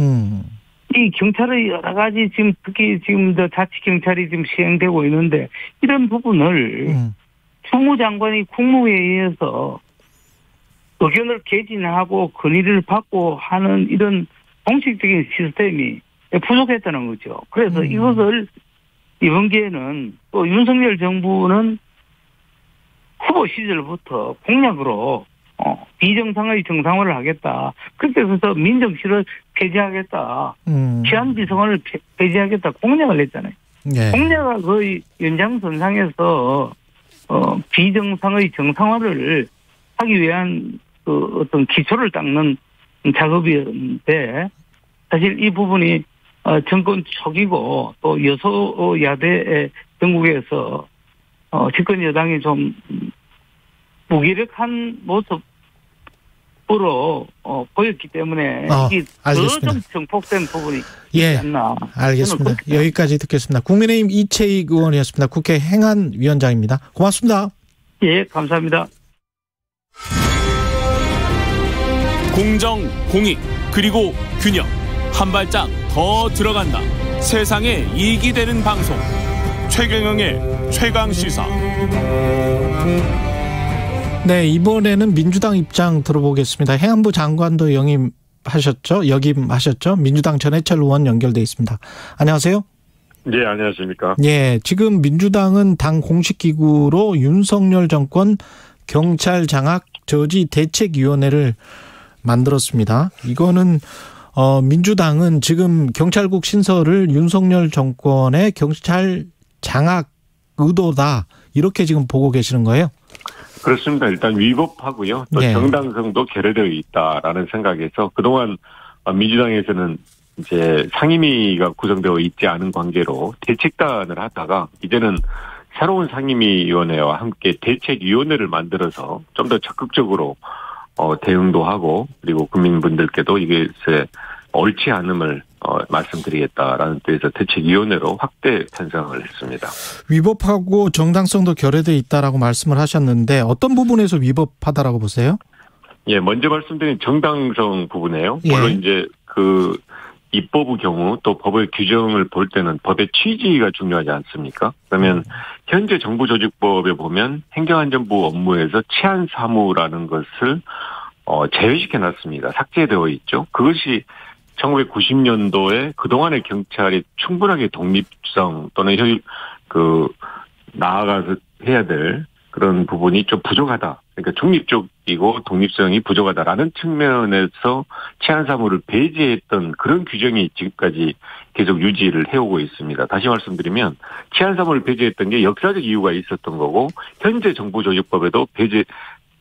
이 경찰의 여러 가지 지금 특히 지금 자치 경찰이 지금 시행되고 있는데 이런 부분을 총무장관이 국무회의에서 의견을 개진하고 건의를 받고 하는 이런 공식적인 시스템이 부족했다는 거죠. 그래서 이것을 이번 기회는 또 윤석열 정부는 후보 시절부터 공약으로 비정상의 정상화를 하겠다. 그렇게 해서 민정실을 폐지하겠다. 치안비서관을 폐지하겠다. 공약을 했잖아요. 네. 공약을 거의 연장선상에서 비정상의 정상화를 하기 위한 그 어떤 기초를 닦는 작업이었는데 사실 이 부분이 정권 초기고 또 여소야대 전국에서 집권 여당이 좀 무기력한 모습으로 보였기 때문에 이게 더 좀 정폭된 부분이 있지 않나. 알겠습니다. 여기까지 듣겠습니다. 국민의힘 이채익 의원이었습니다. 국회 행안위원장입니다. 고맙습니다. 예, 감사합니다. 공정, 공익, 그리고 균형. 한 발짝 더 들어간다. 세상에 이익이 되는 방송. 최경영의 최강시사. 네, 이번에는 민주당 입장 들어보겠습니다. 행안부 장관도 역임하셨죠? 민주당 전해철 의원 연결돼 있습니다. 안녕하세요. 네, 안녕하십니까. 예, 지금 민주당은 당 공식 기구로 윤석열 정권 경찰 장악 저지 대책위원회를 만들었습니다. 이거는 민주당은 지금 경찰국 신설을 윤석열 정권의 경찰 장악 의도다 이렇게 지금 보고 계시는 거예요? 그렇습니다. 일단 위법하고요. 또 정당성도 결여되어 있다라는 생각에서 그동안 민주당에서는 이제 상임위가 구성되어 있지 않은 관계로 대책단을 하다가 이제는 새로운 상임위원회와 함께 대책위원회를 만들어서 좀 더 적극적으로 대응도 하고 그리고 국민분들께도 이것에 옳지 않음을 말씀드리겠다라는 뜻에서 대책위원회로 확대 편성을 했습니다. 위법하고 정당성도 결여되어 있다라고 말씀을 하셨는데 어떤 부분에서 위법하다라고 보세요? 예, 먼저 말씀드린 정당성 부분이에요. 물론 이제 그 입법의 경우 또 법의 규정을 볼 때는 법의 취지가 중요하지 않습니까? 그러면 현재 정부조직법에 보면 행정안전부 업무에서 치안사무라는 것을 제외시켜놨습니다. 삭제되어 있죠. 그것이 1990년도에 그동안의 경찰이 충분하게 독립성 또는 나아가서 해야 될 그런 부분이 좀 부족하다. 그러니까 중립적이고 독립성이 부족하다라는 측면에서 치안사무를 배제했던 그런 규정이 지금까지 계속 유지를 해오고 있습니다. 다시 말씀드리면 치안사무를 배제했던 게 역사적 이유가 있었던 거고 현재 정부조직법에도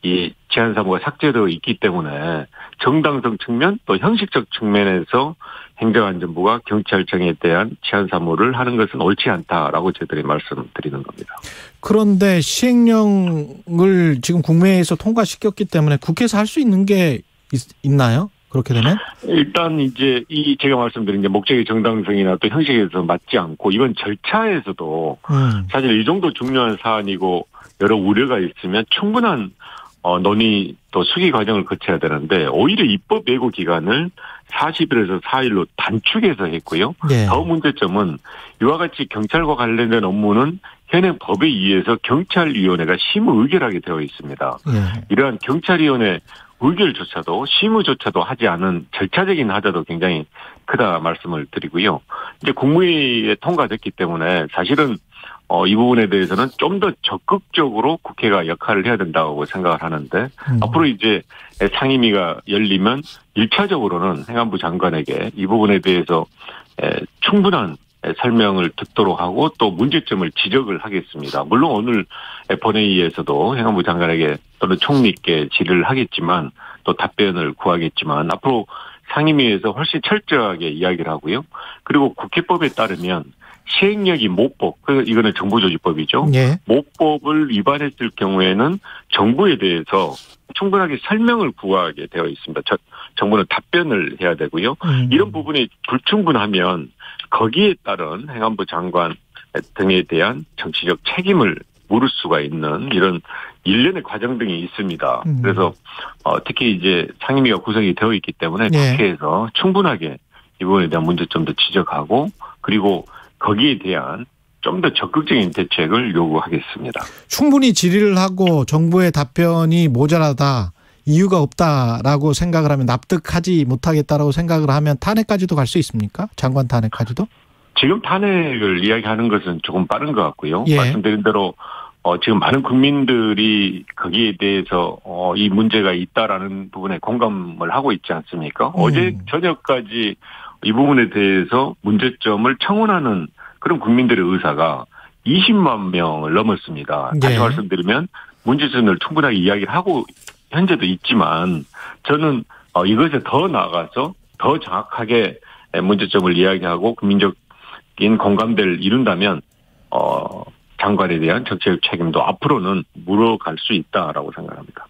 이 치안사무가 삭제되어 있기 때문에 정당성 측면 또 형식적 측면에서 행정안전부가 경찰청에 대한 치안사무를 하는 것은 옳지 않다라고 저희들이 말씀드리는 겁니다. 그런데 시행령을 지금 국회에서 통과시켰기 때문에 국회에서 할 수 있는 게 있나요? 그렇게 되면? 일단 이제 제가 말씀드린 게 목적의 정당성이나 또 형식에서 맞지 않고 이번 절차에서도 사실 이 정도 중요한 사안이고 여러 우려가 있으면 충분한 논의 또 수기 과정을 거쳐야 되는데 오히려 입법 예고 기간을 40일에서 4일로 단축해서 했고요. 네. 더 문제점은 이와 같이 경찰과 관련된 업무는 현행 법에 의해서 경찰위원회가 심의 의결하게 되어 있습니다. 네. 이러한 경찰위원회 의결조차도 심의조차도 하지 않은 절차적인 하자도 굉장히 크다 말씀을 드리고요. 이제 국무회의에 통과됐기 때문에 사실은 이 부분에 대해서는 좀 더 적극적으로 국회가 역할을 해야 된다고 생각을 하는데 앞으로 이제 상임위가 열리면 1차적으로는 행안부 장관에게 이 부분에 대해서 충분한 설명을 듣도록 하고 또 문제점을 지적을 하겠습니다. 물론 오늘 본회의에서도 행안부 장관에게 또는 총리께 질의를 하겠지만 또 답변을 구하겠지만 앞으로 상임위에서 훨씬 철저하게 이야기를 하고요. 그리고 국회법에 따르면 시행령이 모법, 이거는 정부조직법이죠. 예. 모법을 위반했을 경우에는 정부에 대해서 충분하게 설명을 구하게 되어 있습니다. 정부는 답변을 해야 되고요. 이런 부분이 불충분하면 거기에 따른 행안부 장관 등에 대한 정치적 책임을 물을 수가 있는 이런 일련의 과정 등이 있습니다. 그래서 특히 이제 상임위가 구성이 되어 있기 때문에 예. 국회에서 충분하게 이 부분에 대한 문제점도 지적하고 그리고 거기에 대한 좀 더 적극적인 대책을 요구하겠습니다. 충분히 질의를 하고 정부의 답변이 모자라다, 이유가 없다라고 생각을 하면 납득하지 못하겠다라고 생각을 하면 탄핵까지도 갈 수 있습니까? 장관 탄핵까지도? 지금 탄핵을 이야기하는 것은 조금 빠른 것 같고요. 예. 말씀드린 대로 지금 많은 국민들이 거기에 대해서 이 문제가 있다라는 부분에 공감을 하고 있지 않습니까? 어제 저녁까지 이 부분에 대해서 문제점을 청원하는 그런 국민들의 의사가 20만 명을 넘었습니다. 다시 네. 말씀드리면 문제점을 충분하게 이야기를 하고 현재도 있지만 저는 이것에 더 나아가서 더 정확하게 문제점을 이야기하고 국민적인 공감대를 이룬다면 장관에 대한 정치적 책임도 앞으로는 물어갈 수 있다라고 생각합니다.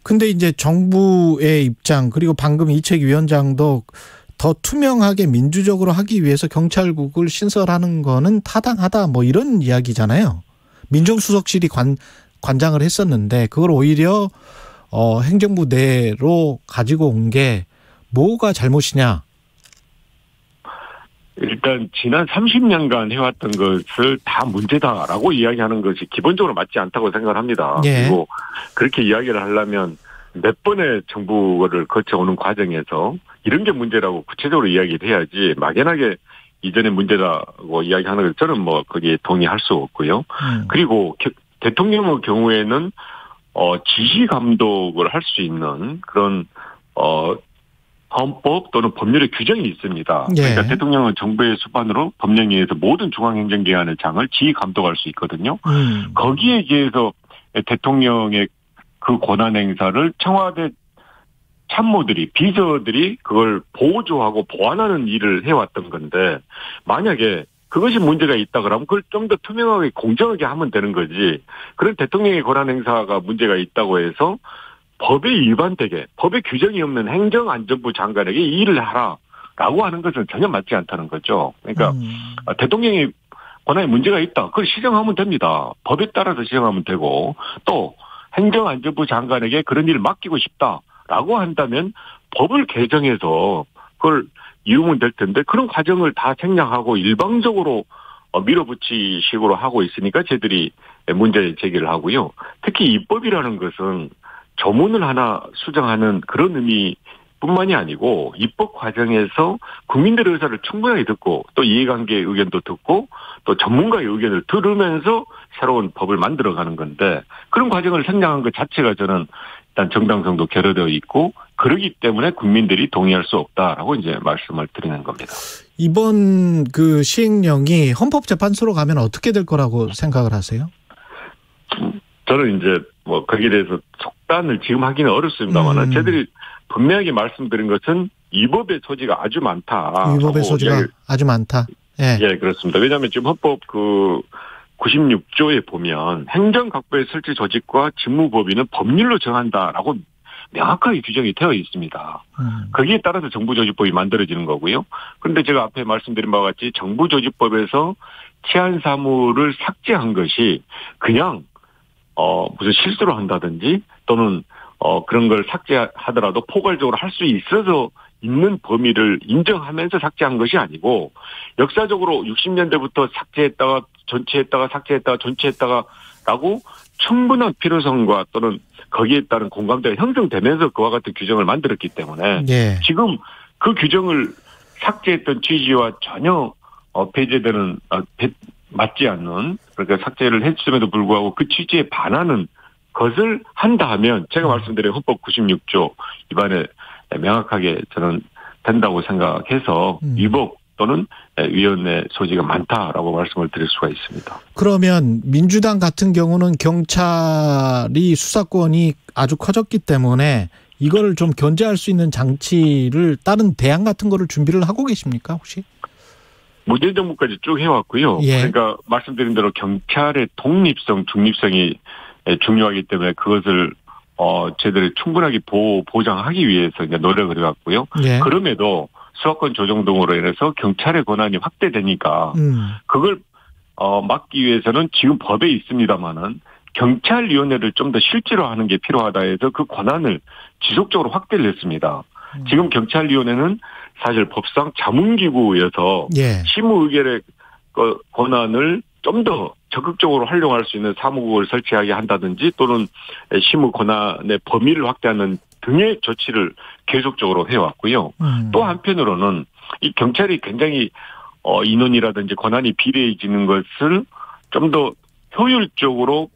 근데 이제 정부의 입장 그리고 방금 이책 위원장도 더 투명하게 민주적으로 하기 위해서 경찰국을 신설하는 거는 타당하다 뭐 이런 이야기잖아요. 민정수석실이 관장을 했었는데 그걸 오히려 행정부 내로 가지고 온 게 뭐가 잘못이냐? 일단 지난 30년간 해왔던 것을 다 문제다라고 이야기하는 것이 기본적으로 맞지 않다고 생각을 합니다. 예. 그리고 그렇게 이야기를 하려면 몇 번의 정부를 거쳐오는 과정에서 이런 게 문제라고 구체적으로 이야기를 해야지 막연하게 이전에 문제라고 이야기하는 것 저는 뭐 거기에 동의할 수 없고요. 그리고 대통령의 경우에는 지시 감독을 할 수 있는 그런 헌법 또는 법률의 규정이 있습니다. 예. 그러니까 대통령은 정부의 수반으로 법령에 의해서 모든 중앙행정기관의 장을 지휘 감독할 수 있거든요. 거기에 의해서 대통령의 그 권한 행사를 청와대 참모들이 비서들이 그걸 보조하고 보완하는 일을 해왔던 건데 만약에 그것이 문제가 있다 그러면 그걸 좀 더 투명하게 공정하게 하면 되는 거지. 그런 대통령의 권한 행사가 문제가 있다고 해서 법에 위반되게 법에 규정이 없는 행정안전부 장관에게 이 일을 하라라고 하는 것은 전혀 맞지 않다는 거죠. 그러니까 대통령의 권한에 문제가 있다. 그걸 시정하면 됩니다. 법에 따라서 시정하면 되고 또 행정안전부 장관에게 그런 일을 맡기고 싶다라고 한다면 법을 개정해서 그걸 이루면 될 텐데 그런 과정을 다 생략하고 일방적으로 밀어붙이식으로 하고 있으니까 저희들이 문제 제기를 하고요. 특히 입법이라는 것은 조문을 하나 수정하는 그런 의미에 뿐만이 아니고 입법 과정에서 국민들의 의사를 충분하게 듣고 또 이해관계의 의견도 듣고 또 전문가의 의견을 들으면서 새로운 법을 만들어가는 건데 그런 과정을 생략한 것 자체가 저는 일단 정당성도 결여되어 있고 그러기 때문에 국민들이 동의할 수 없다라고 이제 말씀을 드리는 겁니다. 이번 그 시행령이 헌법재판소로 가면 어떻게 될 거라고 생각을 하세요? 저는 이제 뭐 거기에 대해서 속단을 지금 하기는 어렵습니다만 저희들이 분명하게 말씀드린 것은 위법의 소지가 아주 많다. 위법의 소지가 아주 많다. 예, 그렇습니다. 왜냐하면 지금 헌법 96조에 보면 행정각부의 설치 조직과 직무범위는 법률로 정한다라고 명확하게 규정이 되어 있습니다. 거기에 따라서 정부조직법이 만들어지는 거고요. 그런데 제가 앞에 말씀드린 바와 같이 정부조직법에서 치안사무를 삭제한 것이 그냥 무슨 실수로 한다든지 또는 그런 걸 삭제하더라도 포괄적으로 할 수 있어서 있는 범위를 인정하면서 삭제한 것이 아니고 역사적으로 60년대부터 삭제했다가 전체했다가 삭제했다가 전체했다가라고 충분한 필요성과 또는 거기에 따른 공감대가 형성되면서 그와 같은 규정을 만들었기 때문에 지금 그 규정을 삭제했던 취지와 전혀 배제되는 맞지 않는 그러니까 삭제를 했음에도 불구하고 그 취지에 반하는 것을 한다 하면 제가 말씀드린 헌법 96조 위반에 명확하게 저는 된다고 생각해서 위법 또는 위헌의 소지가 많다라고 말씀을 드릴 수가 있습니다. 그러면 민주당 같은 경우는 경찰이 수사권이 아주 커졌기 때문에 이거를 좀 견제할 수 있는 장치를 다른 대안 같은 거를 준비를 하고 계십니까 혹시? 문재인 정부까지 쭉 해왔고요. 그러니까 말씀드린 대로 경찰의 독립성, 중립성이 중요하기 때문에 그것을 저희들이 충분하게 보장하기 위해서 이제 노력을 해왔고요. 그럼에도 수사권 조정 등으로 인해서 경찰의 권한이 확대되니까 그걸 막기 위해서는 지금 법에 있습니다마는 경찰위원회를 좀 더 실제로하는 게 필요하다 해서 그 권한을 지속적으로 확대를 했습니다. 지금 경찰위원회는 사실 법상 자문기구여서 심의의결의 권한을 좀 더 적극적으로 활용할 수 있는 사무국을 설치하게 한다든지 또는 심의 권한의 범위를 확대하는 등의 조치를 계속적으로 해왔고요. 또 한편으로는 이 경찰이 굉장히 인원이라든지 권한이 비례해지는 것을 좀 더 효율적으로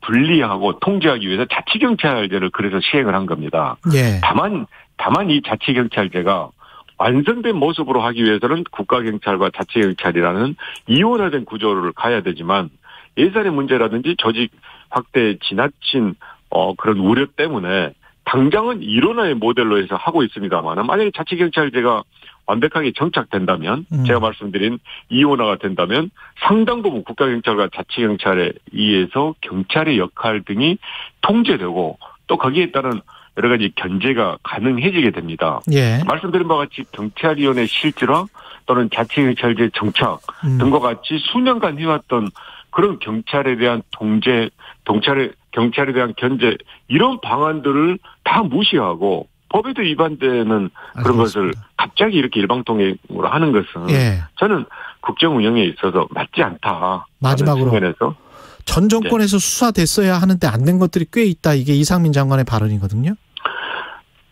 분리하고 통제하기 위해서 자치경찰제를 그래서 시행을 한 겁니다. 다만 이 자치경찰제가 완성된 모습으로 하기 위해서는 국가경찰과 자치경찰이라는 이원화된 구조를 가야 되지만 예산의 문제라든지 조직 확대에 지나친 그런 우려 때문에 당장은 일원화의 모델로 해서 하고 있습니다만 만약에 자치경찰제가 완벽하게 정착된다면 제가 말씀드린 이원화가 된다면 상당 부분 국가경찰과 자치경찰에 의해서 경찰의 역할 등이 통제되고 또 거기에 따른 여러 가지 견제가 가능해지게 됩니다. 말씀드린 바와 같이 경찰위원회 실질화 또는 자치경찰제 정착 등과 같이 수년간 해왔던 그런 경찰에 대한 통제, 경찰에 대한 견제 이런 방안들을 다 무시하고 법에도 위반되는 그런 것을 갑자기 이렇게 일방통행으로 하는 것은 저는 국정 운영에 있어서 맞지 않다. 마지막으로 전 정권에서 수사됐어야 하는데 안 된 것들이 꽤 있다. 이게 이상민 장관의 발언이거든요.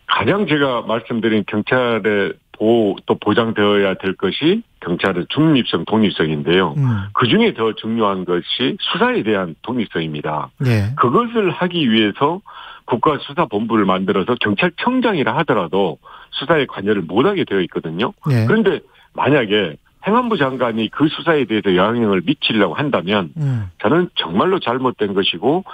가장 제가 말씀드린 경찰의 또 보장되어야 될 것이 경찰의 중립성, 독립성인데요. 그중에 더 중요한 것이 수사에 대한 독립성입니다. 그것을 하기 위해서 국가수사본부를 만들어서 경찰청장이라 하더라도 수사에 관여를 못하게 되어 있거든요. 그런데 만약에 행안부 장관이 그 수사에 대해서 영향을 미치려고 한다면 저는 정말로 잘못된 것이고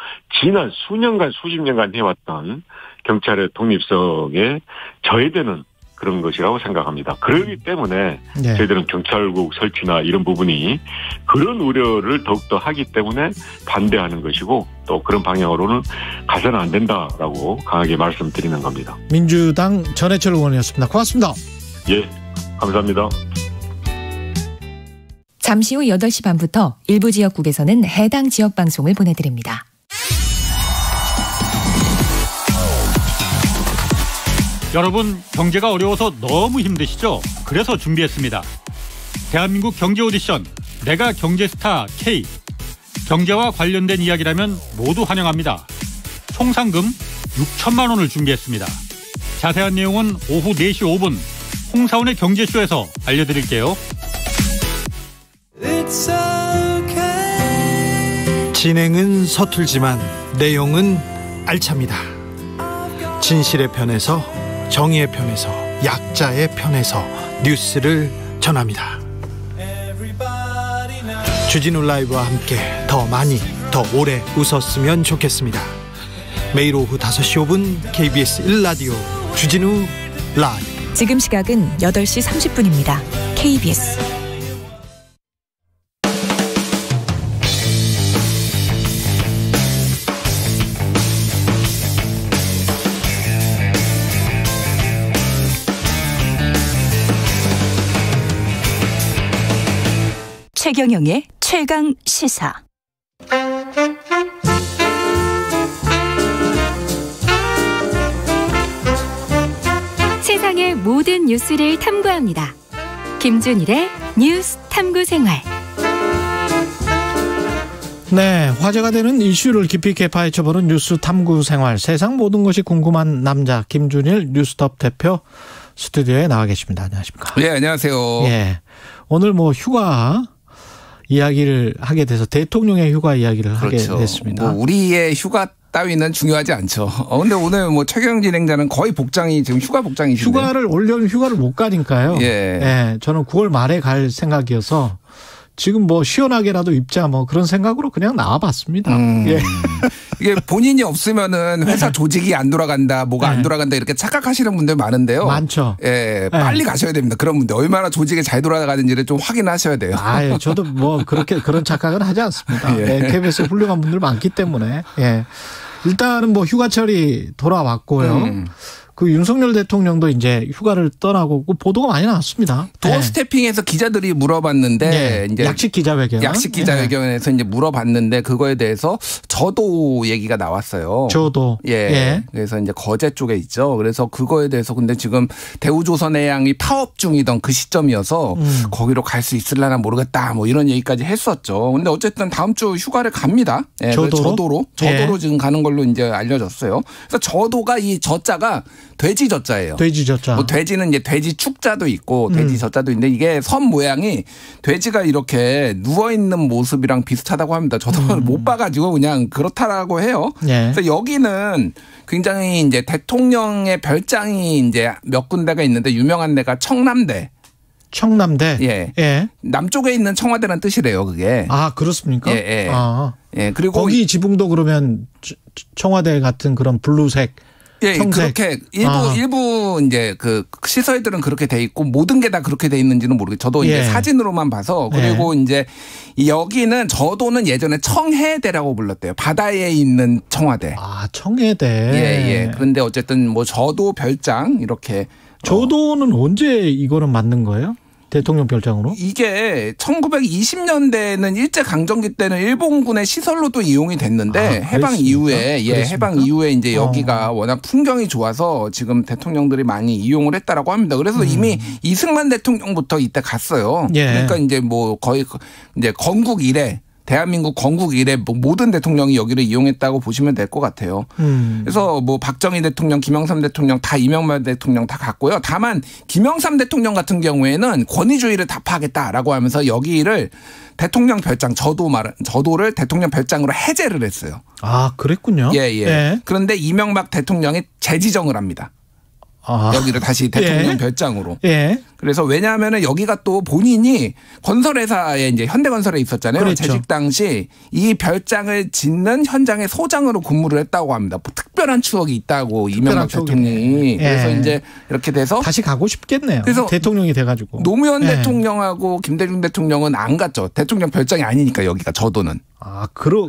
지난 수년간 수십 년간 해왔던 경찰의 독립성에 저해되는 그런 것이라고 생각합니다. 그렇기 때문에 저희들은 경찰국 설치나 이런 부분이 그런 우려를 더욱더 하기 때문에 반대하는 것이고 또 그런 방향으로는 가서는 안 된다라고 강하게 말씀드리는 겁니다. 민주당 전해철 의원이었습니다. 고맙습니다. 예, 감사합니다. 잠시 후 8시 반부터 일부 지역국에서는 해당 지역 방송을 보내드립니다. 여러분, 경제가 어려워서 너무 힘드시죠? 그래서 준비했습니다. 대한민국 경제 오디션 내가 경제스타 K. 경제와 관련된 이야기라면 모두 환영합니다. 총 상금 6천만 원을 준비했습니다. 자세한 내용은 오후 4시 5분 홍사원의 경제쇼에서 알려드릴게요. 진행은 서툴지만 내용은 알찹니다. 진실의 편에서, 정의의 편에서, 약자의 편에서 뉴스를 전합니다. 주진우 라이브와 함께 더 많이, 더 오래 웃었으면 좋겠습니다. 매일 오후 5시 5분 KBS 1라디오 주진우 라이브. 지금 시각은 8시 30분입니다. KBS. 최경영의 최강 시사. 세상의 모든 뉴스를 탐구합니다. 김준일의 뉴스 탐구 생활. 네, 화제가 되는 이슈를 깊이 있게 파헤쳐보는 뉴스 탐구 생활. 세상 모든 것이 궁금한 남자 김준일 뉴스톱 대표 스튜디오에 나와 계십니다. 안녕하십니까? 네, 안녕하세요. 예, 오늘 뭐 휴가 이야기를 하게 돼서 대통령의 휴가 이야기를 그렇죠. 하게 됐습니다. 뭐 우리의 휴가 따위는 중요하지 않죠. 근데 오늘 뭐 최경 진행자는 거의 복장이 지금 휴가 복장이신데. 휴가를 올여름 휴가를 못 가니까요. 예. 예, 저는 9월 말에 갈 생각이어서 지금 뭐 시원하게라도 입자 뭐 그런 생각으로 그냥 나와봤습니다. 예. 이게 본인이 없으면은 회사 조직이 안 돌아간다, 뭐가 안 돌아간다 이렇게 착각하시는 분들 많은데요. 많죠. 예, 빨리 가셔야 됩니다. 그런 분들 얼마나 조직이 잘 돌아가는지를 좀 확인하셔야 돼요. 아, 저도 뭐 그렇게 그런 착각은 하지 않습니다. 예. KBS 훌륭한 분들 많기 때문에. 예. 일단은 뭐 휴가철이 돌아왔고요. 그 윤석열 대통령도 이제 휴가를 떠나고 보도가 많이 나왔습니다. 도어 스태핑에서 기자들이 물어봤는데 네. 이제 약식 기자회견. 약식 기자회견에서 이제 물어봤는데 그거에 대해서 저도 얘기가 나왔어요. 저도. 예. 그래서 이제 거제 쪽에 있죠. 그래서 그거에 대해서 근데 지금 대우조선해양이 파업 중이던 그 시점이어서 거기로 갈 수 있을라나 모르겠다. 뭐 이런 얘기까지 했었죠. 근데 어쨌든 다음 주 휴가를 갑니다. 예. 저도로 지금 가는 걸로 이제 알려졌어요. 그래서 저도가 이 저자가 돼지 저자예요. 돼지 저자. 뭐 돼지는 이제 돼지 축자도 있고 돼지 저자도 있는데 이게 선 모양이 돼지가 이렇게 누워 있는 모습이랑 비슷하다고 합니다. 저도 못 봐가지고 그냥 그렇다라고 해요. 예. 그래서 여기는 굉장히 이제 대통령의 별장이 이제 몇 군데가 있는데 유명한 데가 청남대. 청남대. 예. 예. 남쪽에 있는 청와대라는 뜻이래요, 그게. 아, 그렇습니까? 예. 예. 아. 예. 그리고 거기 지붕도 그러면 청와대 같은 그런 블루색. 예, 청색. 그렇게 일부 이제 그 시설들은 그렇게 돼 있고 모든 게 다 그렇게 돼 있는지는 모르겠어요. 저도 이제 사진으로만 봐서 그리고 이제 여기는 저도는 예전에 청해대라고 불렀대요. 바다에 있는 청와대. 아, 청해대. 예. 그런데 어쨌든 뭐 저도 별장 이렇게. 저도는 언제 이거는 맞는 거예요? 대통령 별장으로? 이게 1920년대는 일제강점기 때는 일본군의 시설로도 이용이 됐는데 해방 이후에 해방 이후에 이제 여기가 워낙 풍경이 좋아서 지금 대통령들이 많이 이용을 했다라고 합니다. 그래서 이미 이승만 대통령부터 이때 갔어요. 그러니까 이제 뭐 거의 이제 건국 이래 대한민국 건국 이래 모든 대통령이 여기를 이용했다고 보시면 될 것 같아요. 그래서 뭐 박정희 대통령, 김영삼 대통령 다 이명박 대통령 다 갔고요. 다만 김영삼 대통령 같은 경우에는 권위주의를 타파하겠다라고 하면서 여기를 대통령 별장 저도를 대통령 별장으로 해제를 했어요. 아, 그랬군요. 예. 그런데 이명박 대통령이 재지정을 합니다. 여기를 다시 대통령 별장으로. 예. 그래서 왜냐하면 여기가 또 본인이 건설회사에 이제 현대건설에 있었잖아요. 그렇죠. 재직 당시 이 별장을 짓는 현장의 소장으로 근무를 했다고 합니다. 뭐 특별한 추억이 있다고 이명박 대통령이. 그래서 이제 이렇게 돼서 다시 가고 싶겠네요. 그래서 대통령이 돼가지고. 노무현 대통령하고 김대중 대통령은 안 갔죠. 대통령 별장이 아니니까 여기가 저도는. 아,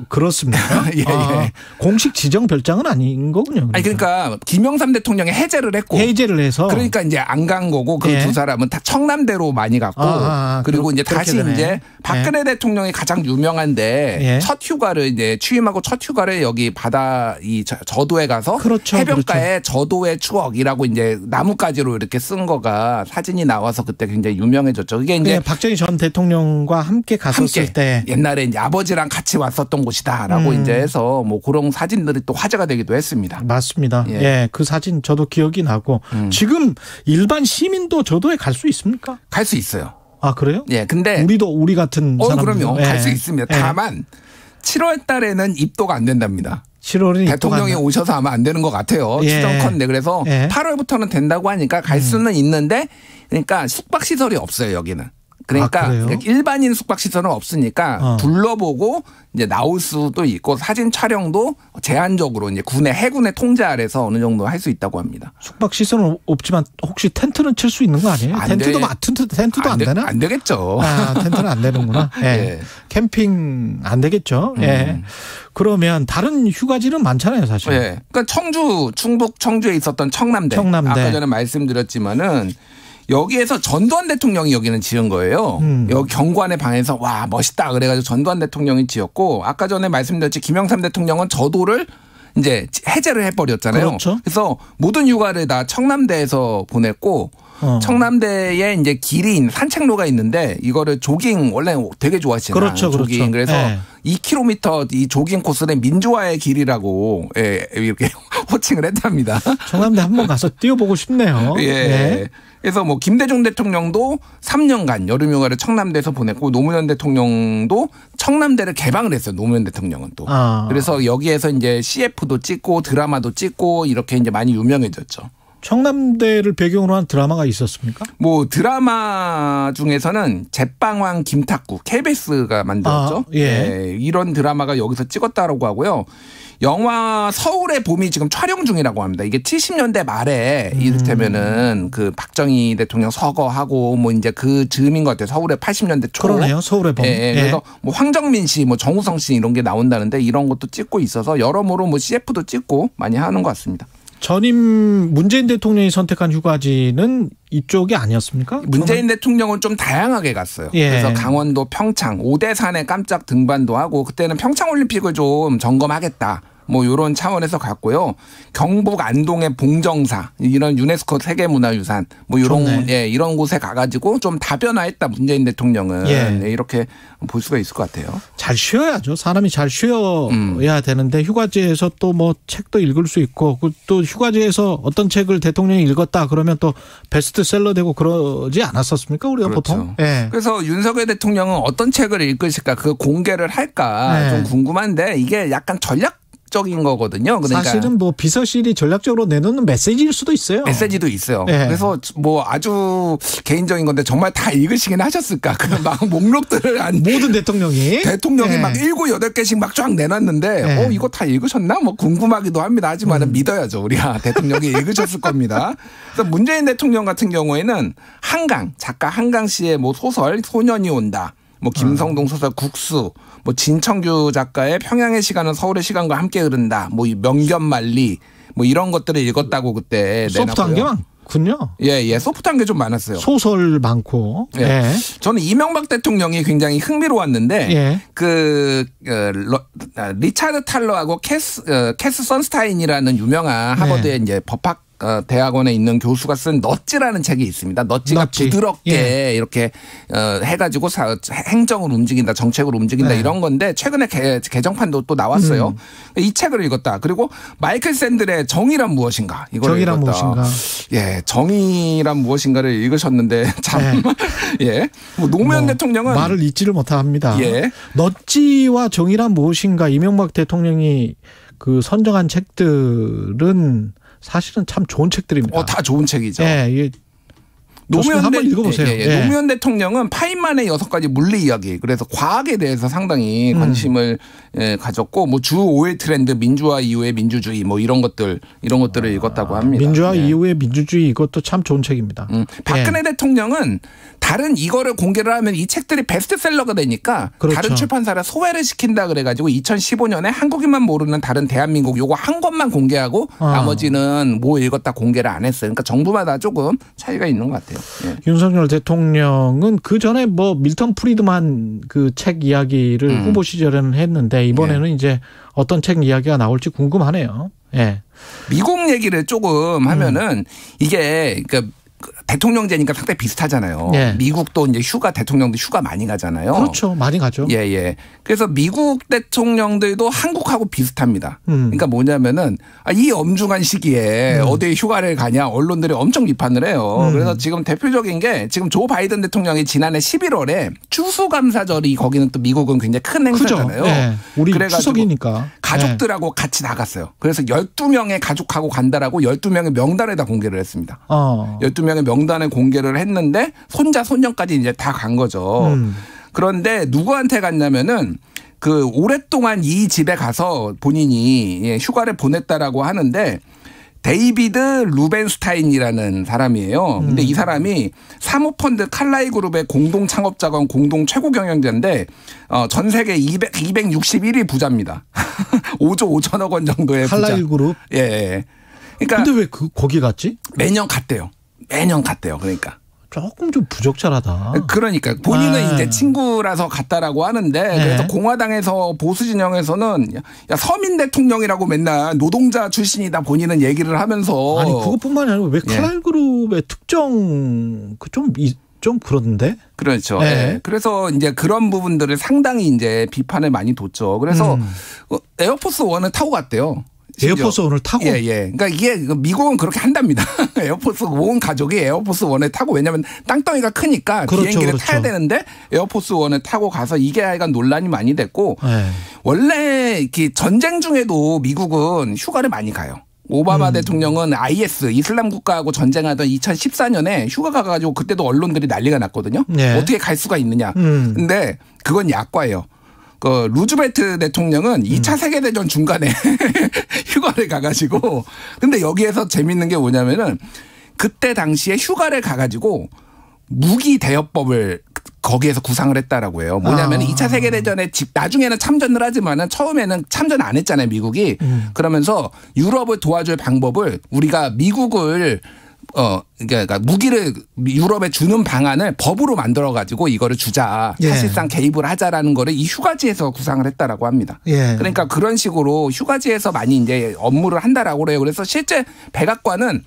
그렇습니까? 예. 공식 지정 별장은 아닌 거군요. 아니, 그러니까 김영삼 대통령이 해제를 했고. 해제를 해서. 그러니까 이제 안 간 거고 그 두 사람은 다 청남대로 많이 갔고. 그리고 이제 다시 되네. 이제 박근혜 대통령이 가장 유명한데 첫 휴가를 이제 취임하고 첫 휴가를 여기 바다 이 저도에 가서 해변가에 저도의 추억이라고 이제 나뭇가지로 이렇게 쓴 거가 사진이 나와서 그때 굉장히 유명해졌죠. 그게 이제 박정희 전 대통령과 함께 갔었을 때 옛날에 이제 아버지랑 같이 같이 왔었던 곳이다라고 이제 해서 뭐 그런 사진들이 또 화제가 되기도 했습니다. 맞습니다. 예, 그 사진 저도 기억이 나고 지금 일반 시민도 저도에 갈 수 있습니까? 갈 수 있어요. 아, 그래요? 예, 근데 우리 같은 사람 그럼요. 갈 수 있습니다. 다만 7월 달에는 입도가 안 된답니다. 7월이 대통령이 오셔서 아마 안 되는 것 같아요. 추정컨대. 그래서 8월부터는 된다고 하니까 갈 수는 있는데 그러니까 숙박시설이 없어요, 여기는. 그러니까 일반인 숙박시설은 없으니까 둘러보고 이제 나올 수도 있고 사진 촬영도 제한적으로 이제 해군의 통제 아래서 어느 정도 할 수 있다고 합니다. 숙박시설은 없지만 혹시 텐트는 칠 수 있는 거 아니에요? 텐트도 안 되나? 안 되겠죠. 텐트는 안 되는구나. 예. 캠핑 안 되겠죠. 예. 그러면 다른 휴가지는 많잖아요, 사실. 예. 그러니까 충북 청주에 있었던 청남대. 아까 전에 말씀드렸지만은 여기에서 전두환 대통령이 여기는 지은 거예요. 여기 경관의 방에서 와 멋있다 그래가지고 전두환 대통령이 지었고 아까 전에 말씀드렸지 김영삼 대통령은 저도를 이제 해제를 해버렸잖아요. 그렇죠. 그래서 모든 휴가를 다 청남대에서 보냈고 청남대에 이제 길이 산책로가 있는데 이거를 조깅 원래 되게 좋아하시잖아요. 그렇죠, 조깅. 그래서 2km 이 조깅 코스는 민주화의 길이라고 이렇게 호칭을 했답니다. 청남대 한번 가서 뛰어보고 싶네요. 예. 그래서 뭐 김대중 대통령도 3년간 여름휴가를 청남대에서 보냈고 노무현 대통령도 청남대를 개방을 했어요. 노무현 대통령은 또. 그래서 여기에서 이제 CF도 찍고 드라마도 찍고 이렇게 이제 많이 유명해졌죠. 청남대를 배경으로 한 드라마가 있었습니까? 뭐 드라마 중에서는 제빵왕 김탁구 KBS가 만들었죠. 이런 드라마가 여기서 찍었다라고 하고요. 영화 서울의 봄이 지금 촬영 중이라고 합니다. 이게 70년대 말에 이를테면은 그 박정희 대통령 서거하고 뭐 이제 그 즈음인 것 같아요. 서울의 80년대 초. 그러네요. 서울의 봄. 그래서 뭐 황정민 씨, 뭐 정우성 씨 이런 게 나온다는데 이런 것도 찍고 있어서 여러모로 뭐 CF도 찍고 많이 하는 것 같습니다. 전임 문재인 대통령이 선택한 휴가지는 이쪽이 아니었습니까? 문재인 대통령은 좀 다양하게 갔어요. 그래서 강원도 평창, 오대산에 깜짝 등반도 하고 그때는 평창올림픽을 좀 점검하겠다. 뭐 이런 차원에서 갔고요. 경북 안동의 봉정사 이런 유네스코 세계문화유산 뭐 이런 이런 곳에 가가지고 좀 다변화했다 문재인 대통령은 이렇게 볼 수가 있을 것 같아요. 잘 쉬어야죠. 사람이 잘 쉬어야 되는데 휴가지에서 또 뭐 책도 읽을 수 있고 또 휴가지에서 어떤 책을 대통령이 읽었다 그러면 또 베스트셀러 되고 그러지 않았었습니까? 우리가 보통. 그래서 윤석열 대통령은 어떤 책을 읽으실까 그 공개를 할까 좀 궁금한데 이게 약간 적인 거거든요. 그러니까 사실은 뭐 비서실이 전략적으로 내놓는 메시지일 수도 있어요. 메시지도 있어요. 그래서 뭐 아주 개인적인 건데 정말 다 읽으시긴 하셨을까? 그 막 목록들을 모든 대통령이 막 7, 8개씩 막 쫙 내놨는데 이거 다 읽으셨나? 뭐 궁금하기도 합니다. 하지만 믿어야죠. 우리가 대통령이 읽으셨을 겁니다. 그래서 문재인 대통령 같은 경우에는 작가 한강 씨의 뭐 소설 소년이 온다. 뭐 김성동 소설 국수, 뭐 진청규 작가의 평양의 시간은 서울의 시간과 함께 흐른다. 뭐 명견만리 뭐 이런 것들을 읽었다고 그때 소프트한 게 많군요. 소프트한 게 좀 많았어요. 소설 많고. 저는 이명박 대통령이 굉장히 흥미로웠는데 리차드 탈러하고 캐스 선스타인이라는 유명한 하버드의 이제 법학 대학원에 있는 교수가 쓴 넛지라는 책이 있습니다. 넛지가 부드럽게 이렇게 해가지고 행정을 움직인다, 정책을 움직인다 이런 건데 최근에 개정판도 또 나왔어요. 이 책을 읽었다. 그리고 마이클 샌들의 정의란 무엇인가 이걸 정의란 읽었다. 무엇인가. 정의란 무엇인가를 읽으셨는데 참 뭐 노무현 대통령은 말을 잊지를 못합니다. 넛지와 정의란 무엇인가 이명박 대통령이 그 선정한 책들은 사실은 참 좋은 책들입니다. 다 좋은 책이죠. 한번 읽어보세요. 노무현 대통령은 파인만의 6가지 물리 이야기. 그래서 과학에 대해서 상당히 관심을 가졌고 뭐 주 5일 트렌드 민주화 이후의 민주주의 뭐 이런 것들을 읽었다고 합니다. 민주화 이후의 민주주의 이것도 참 좋은 책입니다. 박근혜 대통령은 다른 이거를 공개를 하면 이 책들이 베스트셀러가 되니까 다른 출판사를 소외를 시킨다 그래가지고 2015년에 한국인만 모르는 다른 대한민국 요거 한 권만 공개하고 나머지는 뭐 읽었다 공개를 안 했어요. 그러니까 정부마다 조금 차이가 있는 것 같아요. 윤석열 대통령은 그 전에 뭐 밀턴 프리드만 그 책 이야기를 후보 시절에는 했는데 이번에는 이제 어떤 책 이야기가 나올지 궁금하네요. 미국 얘기를 조금 하면은 이게 그러니까 대통령제니까 상당히 비슷하잖아요. 예. 미국도 이제 대통령도 휴가 많이 가잖아요. 그렇죠. 많이 가죠. 예, 예. 그래서 미국 대통령들도 한국하고 비슷합니다. 그러니까 뭐냐면은 이 엄중한 시기에 어디에 휴가를 가냐 언론들이 엄청 비판을 해요. 그래서 지금 대표적인 게 지금 조 바이든 대통령이 지난해 11월에 추수감사절이 거기는 또 미국은 굉장히 큰 행사잖아요. 네. 우리 추석이니까. 가족들하고 같이 나갔어요. 그래서 12명의 가족하고 간다라고 12명의 명단에다 공개를 했습니다. 12명의 명단을 공개를 했는데 손자 손녀까지 이제 다 간 거죠. 그런데 누구한테 갔냐면은 그 오랫동안 이 집에 가서 본인이 휴가를 보냈다라고 하는데 데이비드 루벤스타인이라는 사람이에요. 근데 이 사람이 사모펀드 칼라이 그룹의 공동 창업자건 공동 최고 경영자인데 전 세계 261위 부자입니다. 5조 5천억 원 정도의 부자. 칼라이 그룹? 예. 그러니까 근데 왜 거기 갔지? 매년 갔대요. 그러니까. 조금 좀 부적절하다. 그러니까 본인은 이제 친구라서 갔다라고 하는데 그래서 공화당에서 보수 진영에서는 야 서민 대통령이라고 맨날 노동자 출신이다 본인은 얘기를 하면서 아니 그것뿐만이 아니고 왜 칼라이 그룹의 특정 좀 그런데? 그렇죠. 예. 그래서 이제 그런 부분들을 상당히 이제 비판을 많이 뒀죠. 그래서 에어포스 1을 타고 갔대요. 에어포스 1을 타고? 예. 그러니까 이게 미국은 그렇게 한답니다. 에어포스 온 가족이 에어포스 1을 타고 왜냐하면 땅덩이가 크니까 비행기를 타야 되는데 에어포스 1을 타고 가서 이게 하여간 논란이 많이 됐고 원래 이렇게 전쟁 중에도 미국은 휴가를 많이 가요. 오바마 대통령은 IS 이슬람 국가하고 전쟁하던 2014년에 휴가 가가지고 그때도 언론들이 난리가 났거든요. 어떻게 갈 수가 있느냐. 근데 그건 약과예요. 그 루즈벨트 대통령은 2차 세계대전 중간에 휴가를 가가지고 근데 여기에서 재밌는 게 뭐냐면은 그때 당시에 휴가를 가가지고 무기 대여법을 거기에서 구상을 했다라고 해요. 뭐냐면 2차 세계대전에 나중에는 참전을 하지만은 처음에는 참전 안 했잖아요, 미국이. 그러면서 유럽을 도와줄 방법을 우리가 미국을 그러니까 무기를 유럽에 주는 방안을 법으로 만들어 가지고 이거를 주자. 사실상 개입을 하자라는 거를 이 휴가지에서 구상을 했다라고 합니다. 그러니까 그런 식으로 휴가지에서 많이 이제 업무를 한다라고 그래요. 그래서 실제 백악관은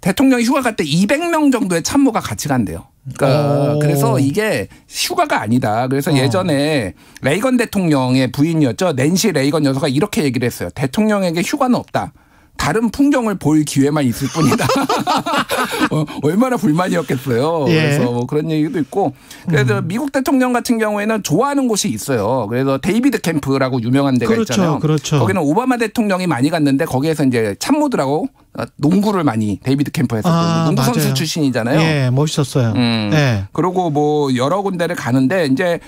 대통령이 휴가 갈 때 200명 정도의 참모가 같이 간대요. 그러니까 그래서 이게 휴가가 아니다. 그래서 예전에 레이건 대통령의 부인이었죠. 낸시 레이건 여사가 이렇게 얘기를 했어요. 대통령에게 휴가는 없다. 다른 풍경을 볼 기회만 있을 뿐이다. 얼마나 불만이었겠어요. 그래서 뭐 그런 얘기도 있고. 그래서 미국 대통령 같은 경우에는 좋아하는 곳이 있어요. 그래서 데이비드 캠프라고 유명한 데가 있잖아요. 그렇죠. 거기는 오바마 대통령이 많이 갔는데 거기에서 이제 참모들하고 농구를 많이 데이비드 캠프에서 농구 선수 출신이잖아요. 예, 멋있었어요. 그리고 뭐 여러 군데를 가는데 이제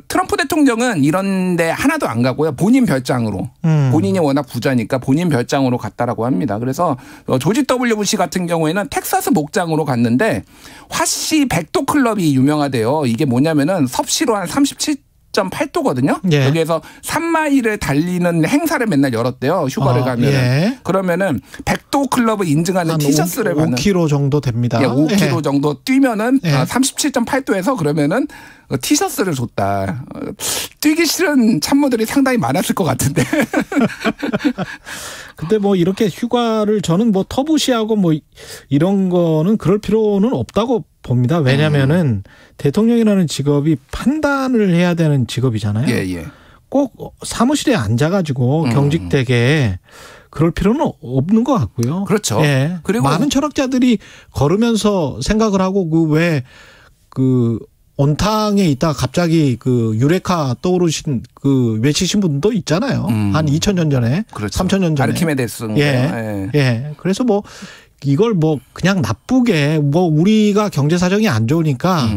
트럼프 대통령은 이런 데 하나도 안 가고요. 본인 별장으로. 본인이 워낙 부자니까 본인 별장으로 갔다라고 합니다. 그래서 조지 W. 부시 같은 경우에는 텍사스 목장으로 갔는데 화씨 100도 클럽이 유명하대요. 이게 뭐냐면은 섭씨로 한 37.8도거든요. 여기에서 3마일을 달리는 행사를 맨날 열었대요. 휴가를 가면. 그러면은 100도 클럽을 인증하는 티셔츠를 받는. 5km 정도 됩니다. 5km 정도 뛰면은 37.8도에서 그러면은 티셔츠를 줬다. 뛰기 싫은 참모들이 상당히 많았을 것 같은데. 근데 뭐 이렇게 휴가를 저는 뭐 터부시하고 뭐 이런 거는 그럴 필요는 없다고 봅니다. 왜냐면은 대통령이라는 직업이 판단을 해야 되는 직업이잖아요. 꼭 사무실에 앉아가지고 경직되게 그럴 필요는 없는 것 같고요. 그렇죠. 그리고 많은 철학자들이 걸으면서 생각을 하고 그 온탕에 있다가 갑자기 그 유레카 떠오르신 그 외치신 분도 있잖아요. 한 2000년 전에, 3000년 전에. 아르키메데스. 그래서 뭐 이걸 뭐 그냥 나쁘게 뭐 우리가 경제 사정이 안 좋으니까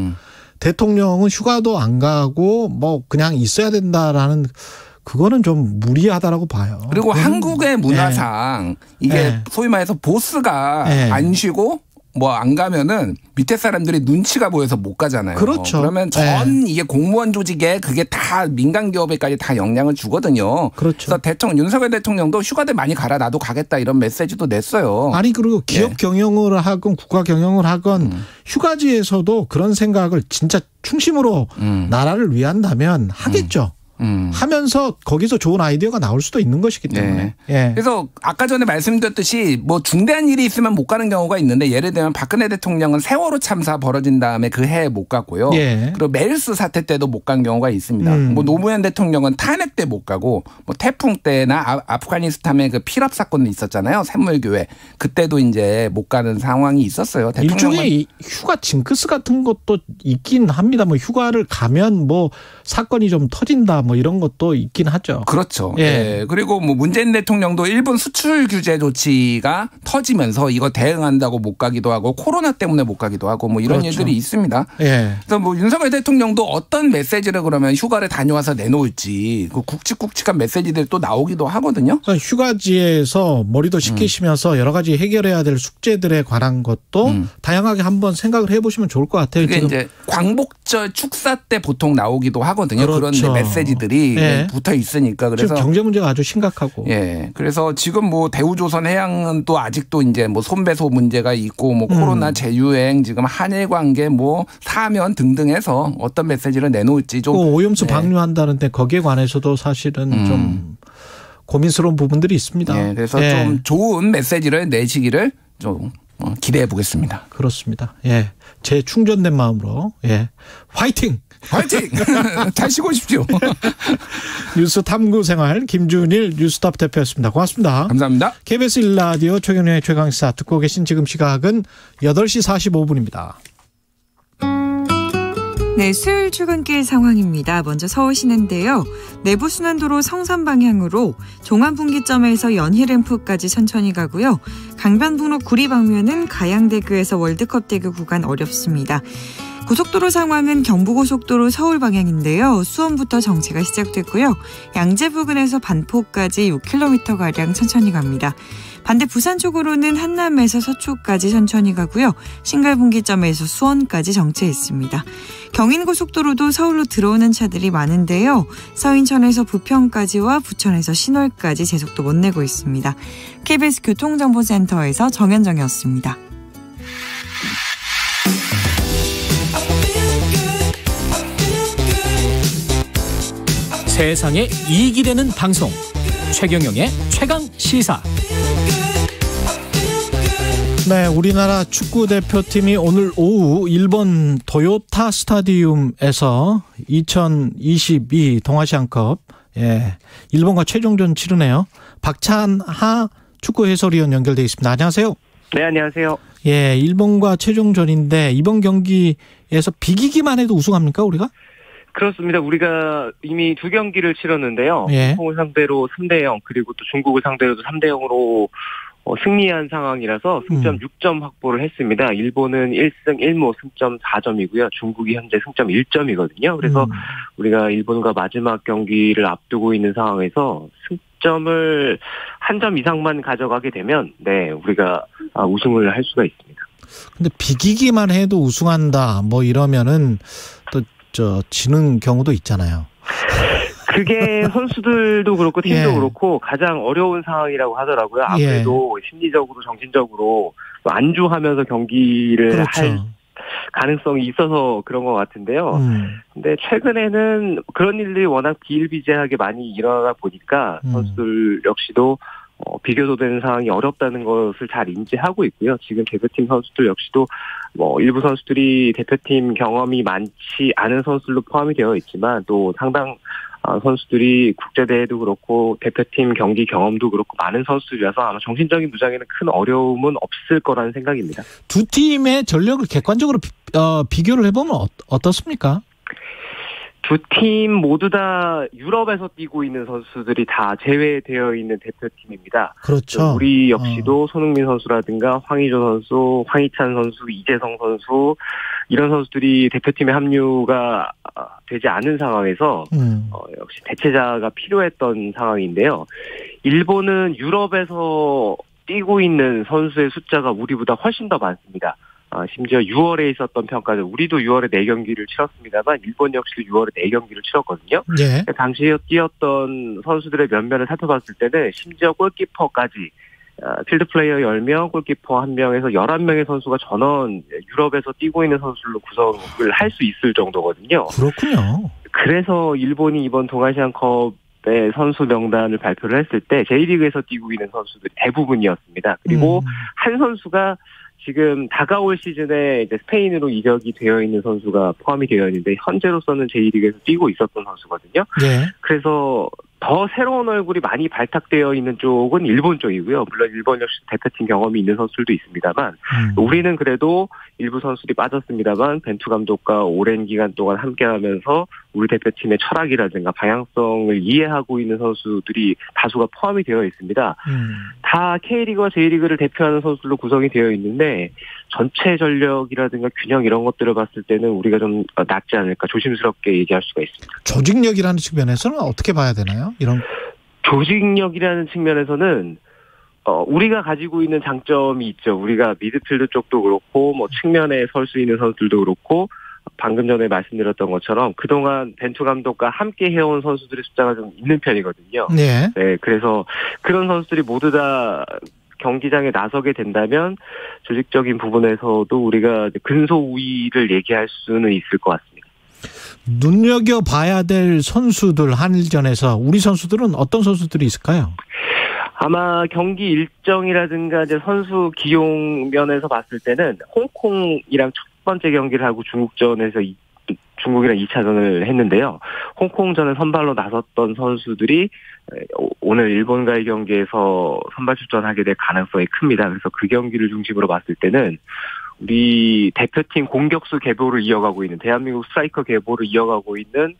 대통령은 휴가도 안 가고 뭐 그냥 있어야 된다라는 그거는 좀 무리하다라고 봐요. 그리고 한국의 문화상 이게 소위 말해서 보스가 안 쉬고 뭐 안 가면은 밑에 사람들이 눈치가 보여서 못 가잖아요. 그렇죠. 그러면 이게 공무원 조직에 그게 다 민간 기업에까지 다 영향을 주거든요. 그렇죠. 그래서 윤석열 대통령도 휴가들 많이 가라 나도 가겠다 이런 메시지도 냈어요. 아니 그리고 기업 경영을 하건 국가 경영을 하건 휴가지에서도 그런 생각을 진짜 충심으로 나라를 위한다면 하겠죠. 하면서 거기서 좋은 아이디어가 나올 수도 있는 것이기 때문에. 예. 그래서 아까 전에 말씀드렸듯이 뭐 중대한 일이 있으면 못 가는 경우가 있는데 예를 들면 박근혜 대통령은 세월호 참사 벌어진 다음에 그 해에 못 갔고요. 예. 그리고 메르스 사태 때도 못 간 경우가 있습니다. 뭐 노무현 대통령은 탄핵 때 못 가고 뭐 태풍 때나 아프가니스탄의 그 피랍 사건도 있었잖아요. 샘물교회. 그때도 이제 못 가는 상황이 있었어요. 일종의 휴가 징크스 같은 것도 있긴 합니다. 뭐 휴가를 가면 뭐 사건이 좀 터진다 뭐 이런 것도 있긴 하죠. 그렇죠. 예. 예. 그리고 뭐 문재인 대통령도 일본 수출 규제 조치가 터지면서 이거 대응한다고 못 가기도 하고 코로나 때문에 못 가기도 하고 뭐 이런 그렇죠. 일들이 있습니다. 예. 그래서 뭐 윤석열 대통령도 어떤 메시지를 그러면 휴가를 다녀와서 내놓을지 그 굵직굵직한 메시지들이 또 나오기도 하거든요. 휴가지에서 머리도 식히시면서 여러 가지 해결해야 될 숙제들에 관한 것도 다양하게 한번 생각을 해보시면 좋을 것 같아요. 그게 지금. 이제 광복절 축사 때 보통 나오기도 하거든요. 그렇죠. 그런 메시지들이 예. 붙어 있으니까. 그래서 지금 경제 문제가 아주 심각하고. 예. 그래서 지금 뭐 대우조선해양은 또 아직도 이제 뭐 손배소 문제가 있고 뭐 코로나 재유행 지금 한일 관계 뭐 사면 등등해서 어떤 메시지를 내놓을지 좀 오염수 방류한다는데 거기에 관해서도 사실은 좀 고민스러운 부분들이 있습니다. 예. 그래서 예. 좀 좋은 메시지를 내시기를 좀 기대해 보겠습니다. 그렇습니다. 예. 제 충전된 마음으로 예. 화이팅! 화이팅! 잘 쉬고 오십시오. 뉴스 탐구 생활 김준일 뉴스톱 대표였습니다. 고맙습니다. 감사합니다. KBS 1라디오 최경영의 최강시사 듣고 계신 지금 시각은 8시 45분입니다. 네, 수요일 출근길 상황입니다. 먼저 서울 시내인데요. 내부순환도로 성산 방향으로 종암분기점에서 연희램프까지 천천히 가고요. 강변북로 구리 방면은 가양대교에서 월드컵대교 구간 어렵습니다. 고속도로 상황은 경부고속도로 서울 방향인데요. 수원부터 정체가 시작됐고요. 양재 부근에서 반포까지 6km가량 천천히 갑니다. 반대 부산 쪽으로는 한남에서 서초까지 천천히 가고요. 신갈분기점에서 수원까지 정체했습니다. 경인고속도로도 서울로 들어오는 차들이 많은데요. 서인천에서 부평까지와 부천에서 신월까지 제속도 못 내고 있습니다. KBS 교통정보센터에서 정현정이었습니다. 세상에 이익이 되는 방송 최경영의 최강시사. 네, 우리나라 축구대표팀이 오늘 오후 일본 도요타 스타디움에서 2022 동아시안컵 일본과 최종전 치르네요. 박찬하 축구 해설위원 연결돼 있습니다. 안녕하세요. 네, 안녕하세요. 예, 일본과 최종전인데 이번 경기에서 비기기만 해도 우승합니까, 우리가? 그렇습니다. 우리가 이미 2경기를 치렀는데요. 예. 일본을 상대로 3대0 그리고 또 중국을 상대로도 3대0으로 승리한 상황이라서 승점 6점 확보를 했습니다. 일본은 1승 1무 승점 4점이고요. 중국이 현재 승점 1점이거든요. 그래서 우리가 일본과 마지막 경기를 앞두고 있는 상황에서 승점을 한 점 이상만 가져가게 되면 우리가 우승을 할 수가 있습니다. 근데 비기기만 해도 우승한다 뭐 이러면은 또 지는 경우도 있잖아요. 그게 선수들도 그렇고 팀도 그렇고 가장 어려운 상황이라고 하더라고요. 아무래도 심리적으로 정신적으로 안주하면서 경기를 그렇죠. 할 가능성이 있어서 그런 것 같은데요. 근데 최근에는 그런 일들이 워낙 비일비재하게 많이 일어나다 보니까 선수들 역시도 비교도되는 상황이 어렵다는 것을 잘 인지하고 있고요. 지금 대표팀 선수들 역시도 일부 선수들이 대표팀 경험이 많지 않은 선수들로 포함이 되어 있지만 또 상당 선수들이 국제대회도 그렇고 대표팀 경기 경험도 그렇고 많은 선수들이라서 아마 정신적인 부상에는 큰 어려움은 없을 거라는 생각입니다. 두 팀의 전력을 객관적으로 비교를 해보면 어떻습니까? 두 팀 모두 다 유럽에서 뛰고 있는 선수들이 다 제외되어 있는 대표팀입니다. 그렇죠. 우리 역시도 손흥민 선수라든가 황의조 선수, 황희찬 선수, 이재성 선수 이런 선수들이 대표팀에 합류가 되지 않은 상황에서 역시 대체자가 필요했던 상황인데요. 일본은 유럽에서 뛰고 있는 선수의 숫자가 우리보다 훨씬 더 많습니다. 심지어 6월에 있었던 평가들, 우리도 6월에 4경기를 치렀습니다만 일본 역시도 6월에 4경기를 치렀거든요. 예. 당시에 뛰었던 선수들의 면면을 살펴봤을 때는 심지어 골키퍼까지 필드 플레이어 10명, 골키퍼 1명에서 11명의 선수가 전원 유럽에서 뛰고 있는 선수로 구성을 할 수 있을 정도거든요. 그렇군요. 그래서 일본이 이번 동아시안컵의 선수 명단을 발표를 했을 때 J리그에서 뛰고 있는 선수들이 대부분이었습니다. 그리고 한 선수가 지금 다가올 시즌에 이제 스페인으로 이적이 되어 있는 선수가 포함이 되어 있는데 현재로서는 J리그에서 뛰고 있었던 선수거든요. 네. 그래서 더 새로운 얼굴이 많이 발탁되어 있는 쪽은 일본 쪽이고요. 물론 일본 역시 대표팀 경험이 있는 선수들도 있습니다만 우리는 그래도 일부 선수들이 빠졌습니다만 벤투 감독과 오랜 기간 동안 함께하면서 우리 대표팀의 철학이라든가 방향성을 이해하고 있는 선수들이 다수가 포함이 되어 있습니다. 다 K리그와 J리그를 대표하는 선수들로 구성이 되어 있는데 전체 전력이라든가 균형 이런 것들을 봤을 때는 우리가 좀 낫지 않을까 조심스럽게 얘기할 수가 있습니다. 조직력이라는 측면에서는 어떻게 봐야 되나요? 이런 조직력이라는 측면에서는 우리가 가지고 있는 장점이 있죠. 우리가 미드필드 쪽도 그렇고 뭐 측면에 설 수 있는 선수들도 그렇고 방금 전에 말씀드렸던 것처럼 그동안 벤투 감독과 함께 해온 선수들의 숫자가 좀 있는 편이거든요. 네. 네, 그래서 그런 선수들이 모두 다 경기장에 나서게 된다면 조직적인 부분에서도 우리가 근소 우위를 얘기할 수는 있을 것 같습니다. 눈여겨봐야 될 선수들 한일전에서 우리 선수들은 어떤 선수들이 있을까요? 아마 경기 일정이라든가 이제 선수 기용 면에서 봤을 때는 홍콩이랑 첫 번째 경기를 하고 중국전에서 중국이랑 2차전을 했는데요. 홍콩전에 선발로 나섰던 선수들이 오늘 일본과의 경기에서 선발 출전하게 될 가능성이 큽니다. 그래서 그 경기를 중심으로 봤을 때는 우리 대표팀 공격수 계보를 이어가고 있는 대한민국 스트라이커 계보를 이어가고 있는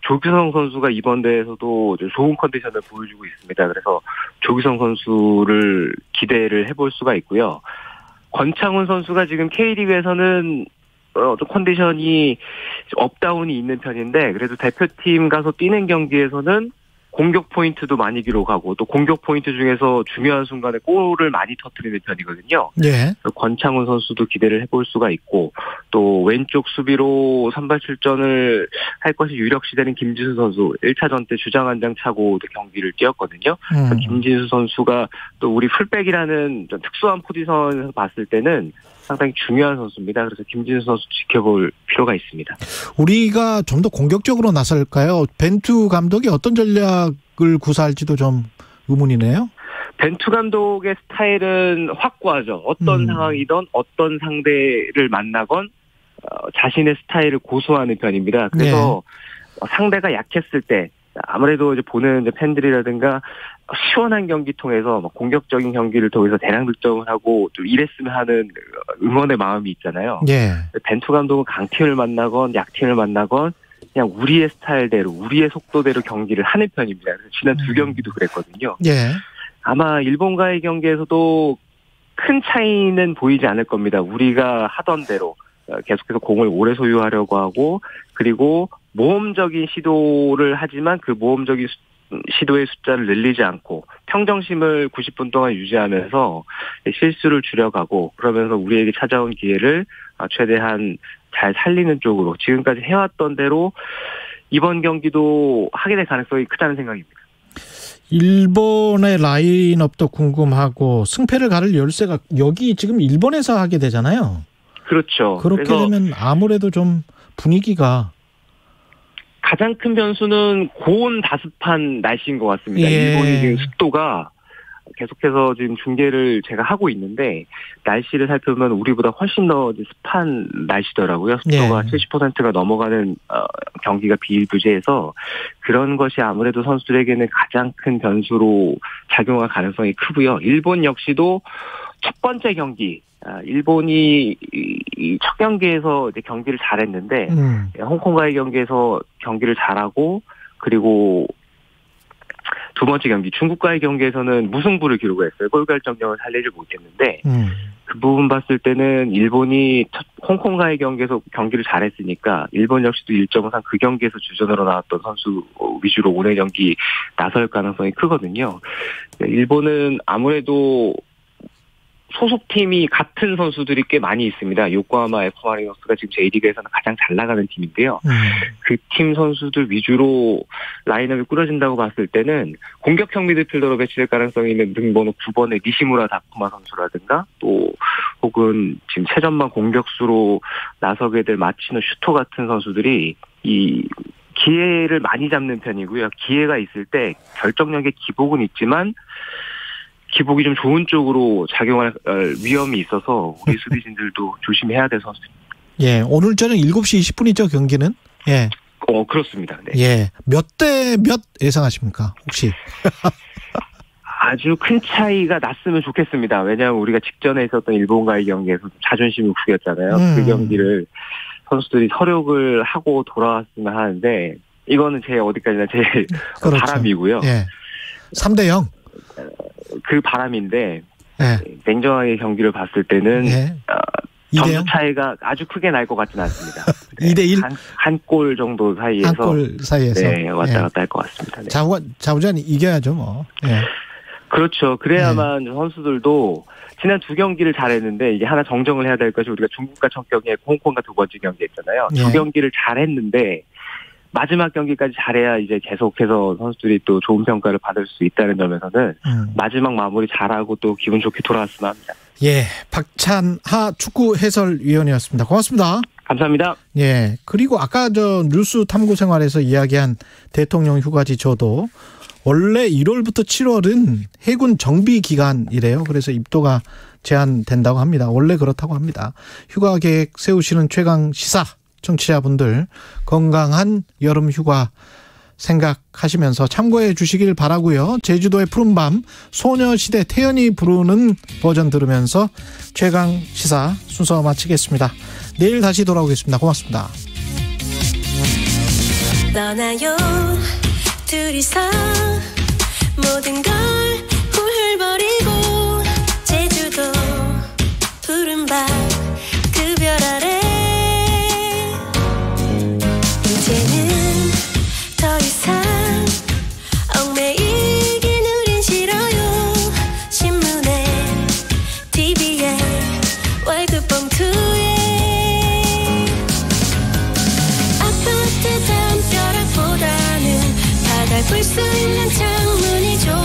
조규성 선수가 이번 대회에서도 좋은 컨디션을 보여주고 있습니다. 그래서 조규성 선수를 기대를 해볼 수가 있고요. 권창훈 선수가 지금 K리그에서는 좀 컨디션이 업다운이 있는 편인데 그래도 대표팀 가서 뛰는 경기에서는 공격 포인트도 많이 기록하고 또 공격 포인트 중에서 중요한 순간에 골을 많이 터뜨리는 편이거든요. 네. 권창훈 선수도 기대를 해볼 수가 있고 또 왼쪽 수비로 선발 출전을 할 것이 유력시되는 김진수 선수 1차전 때 주장 한 장 차고 경기를 뛰었거든요. 김진수 선수가 또 우리 풀백이라는 좀 특수한 포지션에서 봤을 때는 상당히 중요한 선수입니다. 그래서 김진수 선수 지켜볼 필요가 있습니다. 우리가 좀 더 공격적으로 나설까요? 벤투 감독이 어떤 전략을 구사할지도 좀 의문이네요. 벤투 감독의 스타일은 확고하죠. 어떤 상황이든 어떤 상대를 만나건 자신의 스타일을 고수하는 편입니다. 그래서 상대가 약했을 때 아무래도 이제 보는 이제 팬들이라든가 시원한 경기 통해서 공격적인 경기를 통해서 대량 득점을 하고 좀 이랬으면 하는 응원의 마음이 있잖아요. 예. 벤투 감독은 강팀을 만나건 약팀을 만나건 그냥 우리의 스타일대로 우리의 속도대로 경기를 하는 편입니다. 그래서 지난 두 경기도 그랬거든요. 예. 아마 일본과의 경기에서도 큰 차이는 보이지 않을 겁니다. 우리가 하던 대로 계속해서 공을 오래 소유하려고 하고 그리고 모험적인 시도를 하지만 그 모험적인 시도의 숫자를 늘리지 않고 평정심을 90분 동안 유지하면서 실수를 줄여가고 그러면서 우리에게 찾아온 기회를 최대한 잘 살리는 쪽으로 지금까지 해왔던 대로 이번 경기도 하게 될 가능성이 크다는 생각입니다. 일본의 라인업도 궁금하고 승패를 가를 열쇠가 여기 지금 일본에서 하게 되잖아요. 그렇죠. 그렇게 되면 아무래도 좀 분위기가 가장 큰 변수는 고온 다습한 날씨인 것 같습니다. 예. 일본이 지금 습도가 계속해서 지금 중계를 제가 하고 있는데 날씨를 살펴보면 우리보다 훨씬 더 습한 날씨더라고요. 습도가 70%가 넘어가는 경기가 비일비재해서 그런 것이 아무래도 선수들에게는 가장 큰 변수로 작용할 가능성이 크고요. 일본 역시도 첫 번째 경기 일본이 첫 경기에서 이제 경기를 잘했는데 홍콩과의 경기에서 경기를 잘하고 그리고 두 번째 경기 중국과의 경기에서는 무승부를 기록했어요. 골 결정력을 살리지 못했는데 그 부분 봤을 때는 일본이 홍콩과의 경기에서 경기를 잘했으니까 일본 역시도 일정상 그 경기에서 주전으로 나왔던 선수 위주로 오늘 경기 나설 가능성이 크거든요. 일본은 아무래도 소속팀이 같은 선수들이 꽤 많이 있습니다. 요코하마 F 마리노스가 지금 J리그에서는 가장 잘 나가는 팀인데요. 그 팀 선수들 위주로 라인업이 꾸려진다고 봤을 때는 공격형 미드필더로 배치될 가능성이 있는 등번호 9번의 니시무라 다쿠마 선수라든가 또 혹은 지금 최전방 공격수로 나서게 될 마치노 슈토 같은 선수들이 이 기회를 많이 잡는 편이고요. 기회가 있을 때 결정력의 기복은 있지만 기복이 좀 좋은 쪽으로 작용할 위험이 있어서 우리 수비진들도 조심해야 될 선수입니다. 예, 오늘 저녁 7시 20분이죠, 경기는? 예. 그렇습니다. 네. 예. 몇 대 몇 예상하십니까, 혹시? 아주 큰 차이가 났으면 좋겠습니다. 왜냐하면 우리가 직전에 있었던 일본과의 경기에서 자존심을 구겼잖아요. 그 경기를 선수들이 서력을 하고 돌아왔으면 하는데 이거는 제 어디까지나 제 그렇죠. 바람이고요. 예. 3대0. 그 바람인데 예. 냉정하게 경기를 봤을 때는 예. 점수 차이가 아주 크게 날 것 같지는 않습니다. 2대1? 한 골 정도 사이에서. 한 골 사이에서. 네, 왔다 갔다 할 것 같습니다. 네. 자우전 이겨야죠, 뭐. 예. 그렇죠. 그래야만 선수들도 지난 2경기를 잘했는데 이게 하나 정정을 해야 될 것이 우리가 중국과 첫 경기했고 홍콩과 2번째 경기했잖아요. 2경기를 잘했는데 마지막 경기까지 잘해야 이제 계속해서 선수들이 또 좋은 평가를 받을 수 있다는 점에서는 마지막 마무리 잘하고 또 기분 좋게 돌아왔으면 합니다. 예, 박찬하 축구 해설위원이었습니다. 고맙습니다. 감사합니다. 예, 그리고 아까 뉴스 탐구 생활에서 이야기한 대통령 휴가지 저도 원래 1월부터 7월은 해군 정비 기간이래요. 그래서 입도가 제한된다고 합니다. 원래 그렇다고 합니다. 휴가 계획 세우시는 최강 시사 청취자분들 건강한 여름 휴가 생각하시면서 참고해 주시길 바라고요. 제주도의 푸른밤 소녀시대 태연이 부르는 버전 들으면서 최강 시사 순서 마치겠습니다. 내일 다시 돌아오겠습니다. 고맙습니다. 떠나요 둘이서 모든 걸 훌훌버리고 제주도 푸른밤 그 별 아래 이제는 더 이상 얽매이긴 우린 싫어요. 신문에 TV에 월급봉투에 아파트 담벼락보다는 바다 볼 수 있는 창문이 좋아.